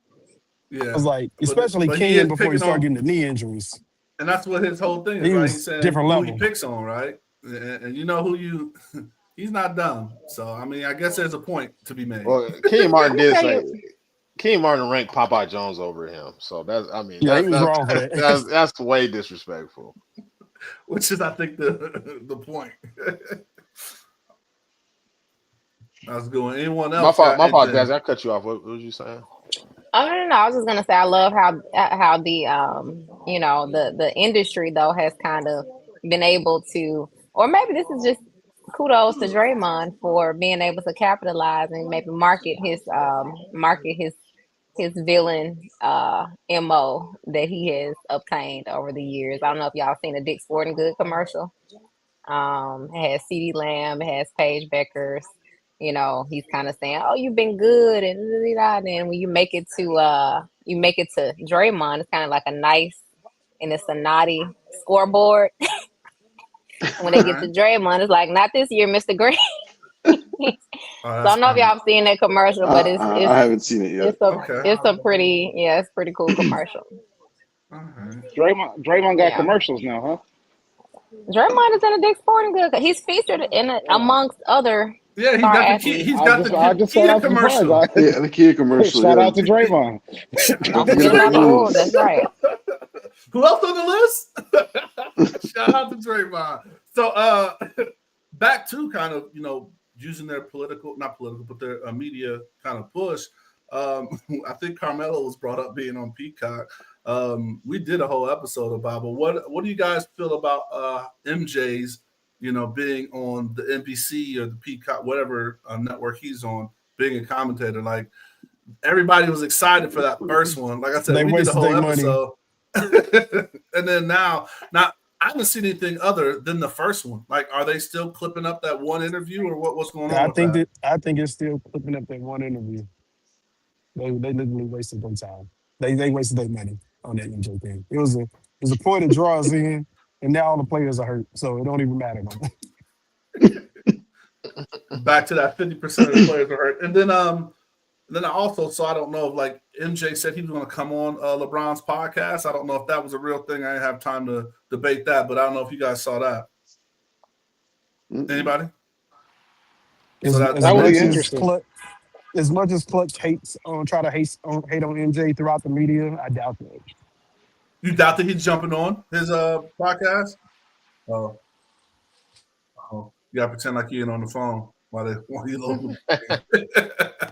D: Yeah,
G: was like,
D: but
G: especially
D: he
G: Kenyon
D: is
G: before he
D: picking
G: started
D: on,
G: getting the knee injuries.
D: and that's what his whole thing is,
G: He
D: right? He's
G: was
D: saying
G: different
D: who he
G: level.
D: picks on, right? And you know who you. He's not dumb. So I mean, I guess there's a point to be made.
E: Well, Kenyon Martin
J: Let me
E: did
J: tell
E: say
J: you,
E: Kenyon Martin ranked Popeye Jones over him. So that's I mean
G: Yeah, he was wrong for that.
E: that's way disrespectful.
D: Which is, I think, the point. That's good. Anyone
E: My
D: else
E: fault,
D: got
E: my fault,
D: anything?
E: Daz. I cut you off. What was you saying?
J: oh no, I was just gonna say I love how the the industry though has kind of been able to, or maybe this is just kudos to Draymond for being able to capitalize and maybe market his villain mo that he has obtained over the years. I don't know if y'all seen the Dick Sporting Good commercial. It has CD Lamb, it has Paige Beckers. He's kind of saying, "Oh, you've been good," and then when you make it to Draymond, it's kind of like a nice and it's a naughty scoreboard. When
D: All
J: they get
D: right.
J: to Draymond, it's like, "Not this year, Mr. Green."
D: Oh,
J: So I
D: that's
J: don't know if y'all
D: funny.
J: have seen that commercial, but
A: I haven't seen it yet.
D: Okay.
J: it's a pretty it's pretty cool commercial.
D: All right.
H: Draymond got
J: Yeah.
H: commercials now, huh?
J: Draymond is in a Dick Sporting Good. He's featured in it
H: Oh.
J: amongst other
D: Yeah, he's
J: star
D: got the key.
J: athletes.
D: He's got the
H: I just thought I
D: Kia
H: was surprised.
D: commercial.
A: Yeah, the Kia commercial.
H: Shout
A: Yeah,
H: out to Draymond.
J: Don't
A: don't forget
J: forget
A: about
J: about
A: the
J: the
A: rules.
J: rules. That's right.
D: Who else on the list? Shout out to Draymond. So, back to kind of using their not political, but their media kind of push. I think Carmelo was brought up being on Peacock. We did a whole episode about, but what do you guys feel about MJ's being on the NBC or the Peacock, whatever network he's on, being a commentator? Like, everybody was excited for that first one. Like I said,
G: They
D: we did a
G: wasted
D: whole
G: their money.
D: episode. And then now I haven't seen anything other than the first one. Like, are they still clipping up that one interview, or what's going on with that?
G: I think it's still clipping up that one interview. They literally wasted their time. They wasted their money on that MJ thing. It was a point that draws in, and now all the players are hurt, so it don't even matter no more.
D: Back to that 50% of the players are hurt. And then I also saw, I don't know if like MJ said he was going to come on LeBron's podcast. I don't know if that was a real thing. I didn't have time to debate that, but I don't know if you guys saw that. Anybody?
G: As,
D: So
G: as
H: That would
G: much
H: be
G: as
H: interesting.
G: Clutch hate on MJ throughout the media, I doubt that.
D: You doubt that he's jumping on his podcast? Oh, you got to pretend like you ain't on the phone while you load the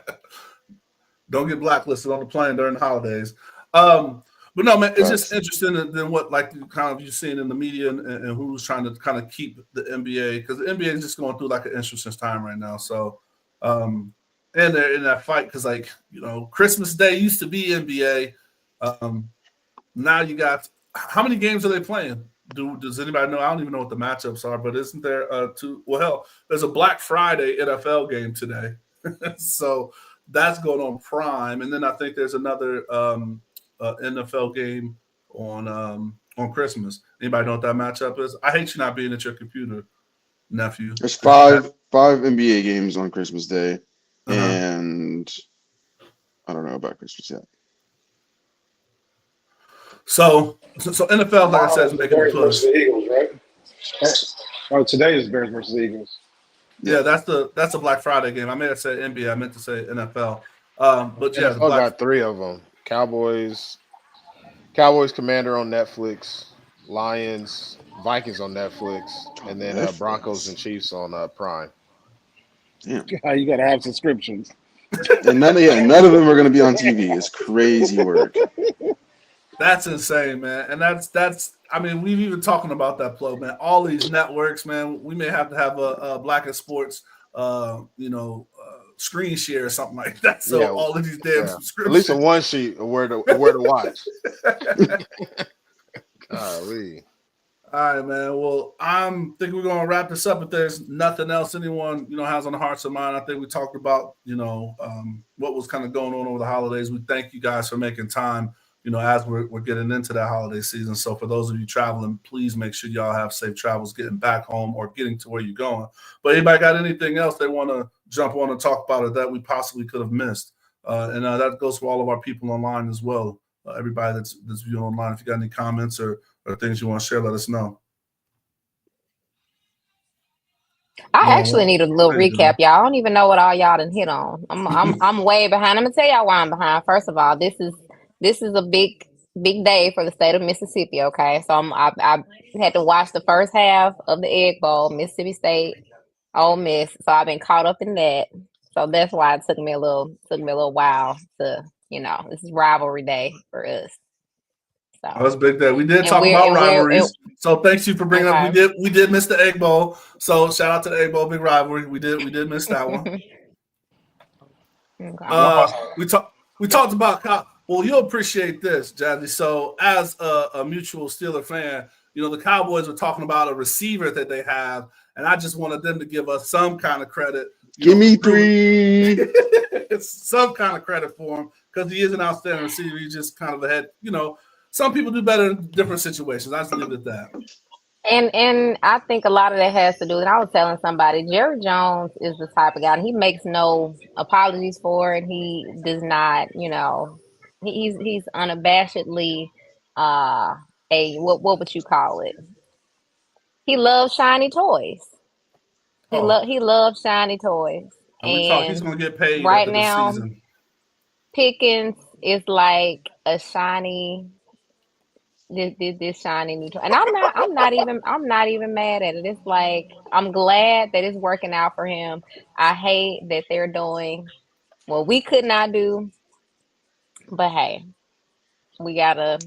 D: Don't get blacklisted on the plane during the holidays. But no, man, it's just interesting than what like kind of you've seen in the media and who's trying to kind of keep the NBA, because the NBA is just going through like an interesting time right now. So, and they're in that fight because Christmas Day used to be NBA. Now you got, how many games are they playing? Does anybody know? I don't even know what the matchups are, but isn't there there's a Black Friday NFL game today. So that's going on Prime, and then I think there's another NFL game on Christmas. Anybody know what that matchup is? I hate you not being at your computer, nephew.
A: There's five NBA games on Christmas Day, and I don't know about Christmas yet.
D: So NFL, like I said, is making a push.
H: Eagles, right? Oh, today is Bears versus Eagles.
D: Yeah, that's the Black Friday game. I may have said NBA. I meant to say NFL. But yeah,
E: NFL got 3 of them: Cowboys, Commander on Netflix, Lions, Vikings on Netflix, and then Broncos and Chiefs on Prime.
A: Yeah,
H: You got to have subscriptions.
A: and none of them are going to be on TV. It's crazy work.
D: That's insane, man. And that's. I mean, we've even talking about that plug, man. All these networks, man. We may have to have a Blackout Sports, screen share or something like that. So all of these damn subscriptions,
E: at least a one sheet of where to watch. Golly.
D: All right, man. Well, I'm think we're gonna wrap this up. If there's nothing else anyone has on the hearts and mind, I think we talked about what was kind of going on over the holidays. We thank you guys for making time. As we're getting into that holiday season. So for those of you traveling, please make sure y'all have safe travels getting back home or getting to where you're going. But anybody got anything else they want to jump on and talk about it that we possibly could have missed? And that goes for all of our people online as well. Everybody that's viewing online, if you got any comments or things you want to share, let us know.
J: I actually need a little recap, y'all. I don't even know what all y'all done hit on. I'm way behind. I'm gonna tell y'all why I'm behind. First of all, this is a big day for the state of Mississippi. Okay, so I had to watch the first half of the Egg Bowl, Mississippi State, Ole Miss. So I've been caught up in that. So that's why it took me a little while to this is rivalry day for us. So
D: that's a big day. We did talk about rivalries. So thanks you for bringing up. We did miss the Egg Bowl. So shout out to the Egg Bowl, big rivalry. We did miss that one. We talked about. Well, you'll appreciate this, Jazzy. So as a mutual Steeler fan, the Cowboys were talking about a receiver that they have, and I just wanted them to give us some kind of credit.
A: Give me 3.
D: Some kind of credit for him because he is an outstanding receiver. He's just kind of ahead. Some people do better in different situations. I just leave it at that.
J: And I think a lot of that has to do, and I was telling somebody, Jerry Jones is the type of guy, and he makes no apologies for it. He does not, he's unabashedly what would you call it? He loves shiny toys. He loves shiny toys.
D: And he's gonna get paid
J: right now.
D: Season.
J: Pickens is like a shiny. This shiny new toy, and I'm not even mad at it. It's like I'm glad that it's working out for him. I hate that they're doing what we could not do, but hey, we gotta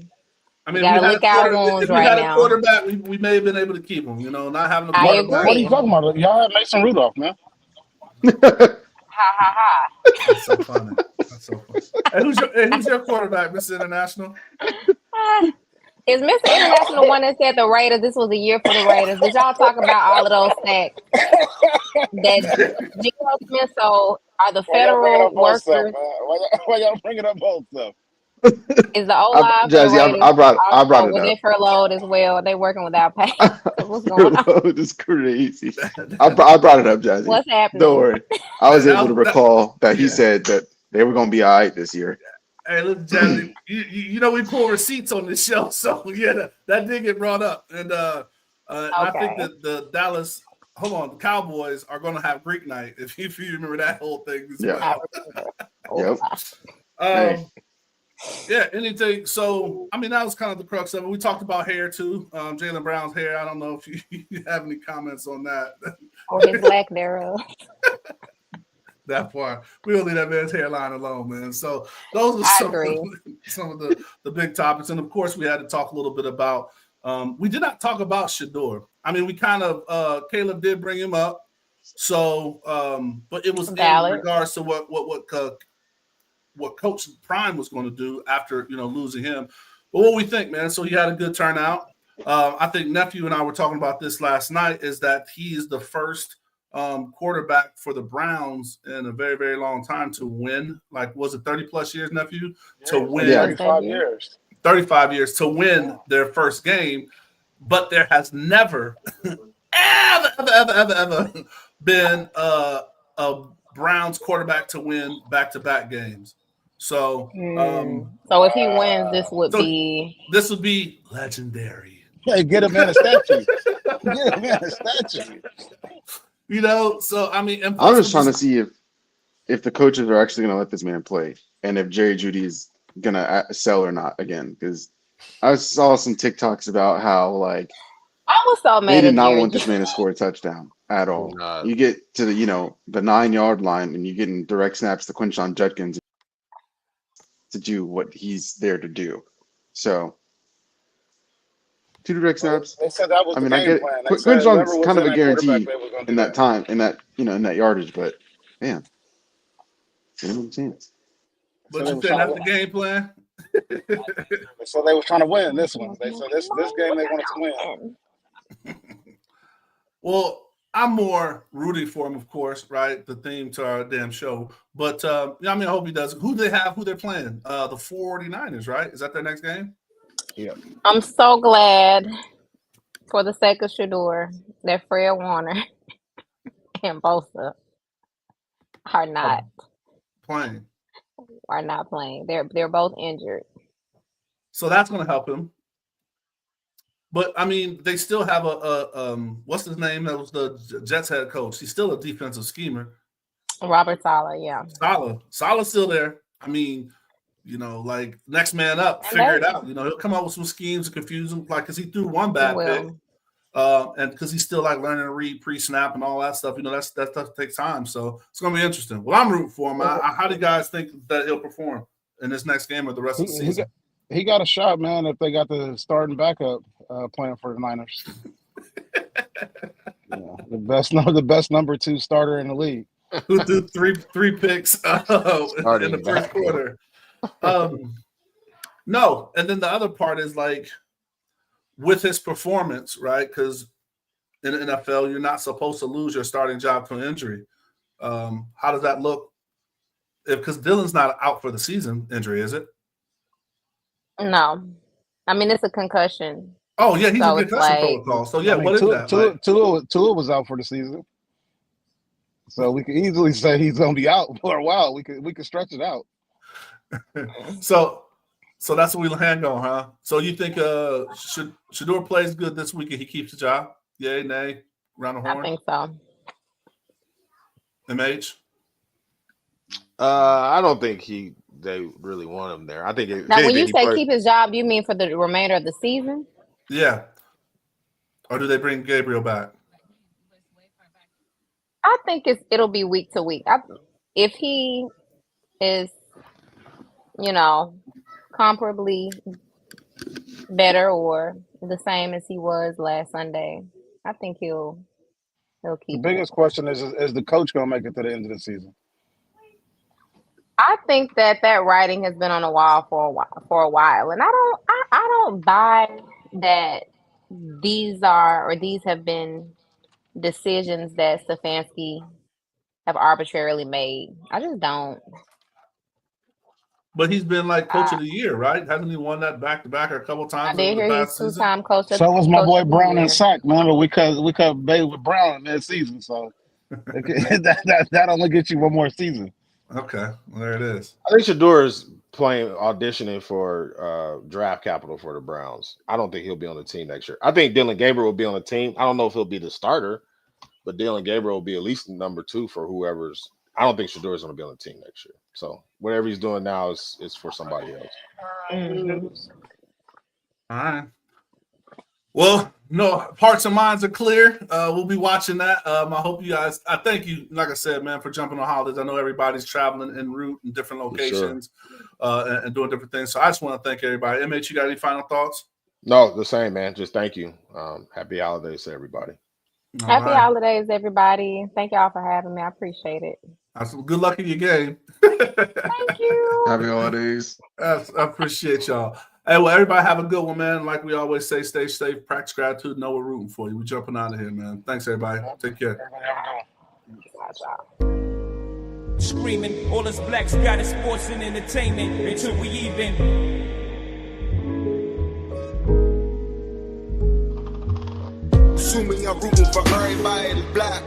J: lick our wounds right now.
D: If we had a quarterback, we may have been able to keep him. Not having a quarterback.
J: I agree.
H: What are you talking about? Y'all have Mason Rudolph, man.
J: Ha ha ha.
D: That's so funny. Hey, who's your quarterback, Mr. International?
J: Is Mr. International one that said the Raiders? This was a year for the Raiders. Did y'all talk about all of those sacks that Geno Smith sold? Are the federal workers?
H: Why y'all bringing up both stuff?
J: Is the O-line
A: Jazzy, I brought it up.
J: They furloughed as well. They working without pay. What's going on?
A: Furloughed is crazy. I brought it up, Jazzy.
J: What's happening?
A: Don't worry. I was able to recall that he said that they were going to be all right this year.
D: Hey, look, Jazzy, we pull receipts on this show, so yeah, that did get brought up, and I think that the Dallas, the Cowboys are going to have Greek night if you remember that whole thing as well.
A: Yep.
D: Yeah, anything. So, that was kind of the crux of it. We talked about hair too, Jaylen Brown's hair. I don't know if you have any comments on that.
J: Or his lack thereof.
D: That part. We'll leave that man's hairline alone, man. So those are some of the big topics. And of course, we had to talk a little bit about we did not talk about Shedeur. We kind of Caleb did bring him up. So but it was in regards to what Coach Prime was going to do after losing him. But what we think, man, so he had a good turnout. I think Nephew and I were talking about this last night, is that he is the first quarterback for the Browns in a very, very long time to win. Like, was it 30 plus years, Nephew? To win
H: 35 years.
D: 35 years to win their first game. But there has never, ever been a Browns quarterback to win back-to-back games. So,
J: so if he wins, this would be
D: legendary.
H: Hey, get him in a statue.
D: So
A: I'm just trying to see if the coaches are actually going to let this man play, and if Jerry Jeudy is going to sell or not again. Because I saw some TikToks about how
J: I was so mad.
A: They did not want this man to score a touchdown at all. You get to the 9-yard line, and you're getting direct snaps to Quinshon Judkins to do what he's there to do. So 2 direct snaps.
H: They said that was the game plan.
A: Quinshon's kind of a guarantee in that time, in that yardage, but man, give him a chance.
D: But you said that's the game plan.
H: So they were trying to win this one. They said this game they wanted to win.
D: Well, I'm more rooting for him, of course, right? The theme to our damn show. But, I hope he does. Who do they have? Who they're playing? The 49ers, right? Is that their next game?
E: Yeah.
J: I'm so glad, for the sake of Shador, that Fred Warner and Bosa are not
D: playing.
J: They're both injured.
D: So that's going to help him. But they still have a what's his name? That was the Jets head coach. He's still a defensive schemer.
J: Robert Saleh, yeah.
D: Saleh's still there. Like next man up, figure it out. He'll come up with some schemes to confuse him, like because he threw one bad pick, and because he's still like learning to read pre-snap and all that stuff. That stuff takes time, so it's gonna be interesting. Well, I'm rooting for him. How do you guys think that he'll perform in this next game or the rest of the season?
H: He got a shot, man, if they got the starting backup playing for the Niners. The best number 2 starter in the league.
D: Who threw three picks in the first quarter. No, and then the other part is like with his performance, right? Because in the NFL, you're not supposed to lose your starting job to an injury. How does that look? Because Dylan's not out for the season injury, is it?
J: No, it's a concussion.
D: Oh yeah, he's a concussion protocol. So yeah, what is that?
H: Tua was out for the season, so we could easily say he's gonna be out for a while. We could stretch it out.
D: So that's what we'll hang on, huh? So you think Shador plays good this week and he keeps the job? Yay, nay, round the horn?
J: I think so.
D: MH?
E: I don't think they really want him there. I think
J: now when you say keep his job, you mean for the remainder of the season?
D: Yeah. Or do they bring Gabriel back?
J: I think it'll be week to week. If he is, comparably better or the same as he was last Sunday, I think he'll keep.
H: The biggest question is the coach going to make it to the end of the season?
J: I think that writing has been on the wall for a while, and I don't buy that these have been decisions that Stefanski have arbitrarily made. I just don't.
D: But he's been like coach of the year, right? Hasn't he won that back to back a couple times?
J: I did hear he's 2-time coach.
H: So was my boy Brown and Sack, man. But we cut bait with Brown in that season, so that only gets you one more season.
D: Okay, well, there it is.
E: I think Shador is auditioning for draft capital for the Browns. I don't think he'll be on the team next year. I think Dylan Gabriel will be on the team. I don't know if he'll be the starter, but Dylan Gabriel will be at least number 2 for whoever's. I don't think Shador is going to be on the team next year. So whatever he's doing now is for somebody else.
J: Mm-hmm.
D: All right. Well, no, hearts and minds are clear. We'll be watching that. I hope you guys. I thank you, like I said, man, for jumping on holidays. I know everybody's traveling en route in different locations and doing different things. So I just want to thank everybody. MH, you got any final thoughts?
E: No, the same, man. Just thank you. Happy holidays to everybody.
J: Happy holidays, everybody. Thank y'all for having me. I appreciate it.
D: Good luck in your game.
J: Thank you.
A: Happy holidays.
D: I appreciate y'all. Hey, well, everybody have a good one, man. Like we always say, stay safe, practice gratitude, know we're rooting for you. We're jumping out of here, man. Thanks, everybody. Take care.
C: Screaming, all us blacks got is sports and entertainment until we even.
K: Assuming I'm rooting for everybody that's black.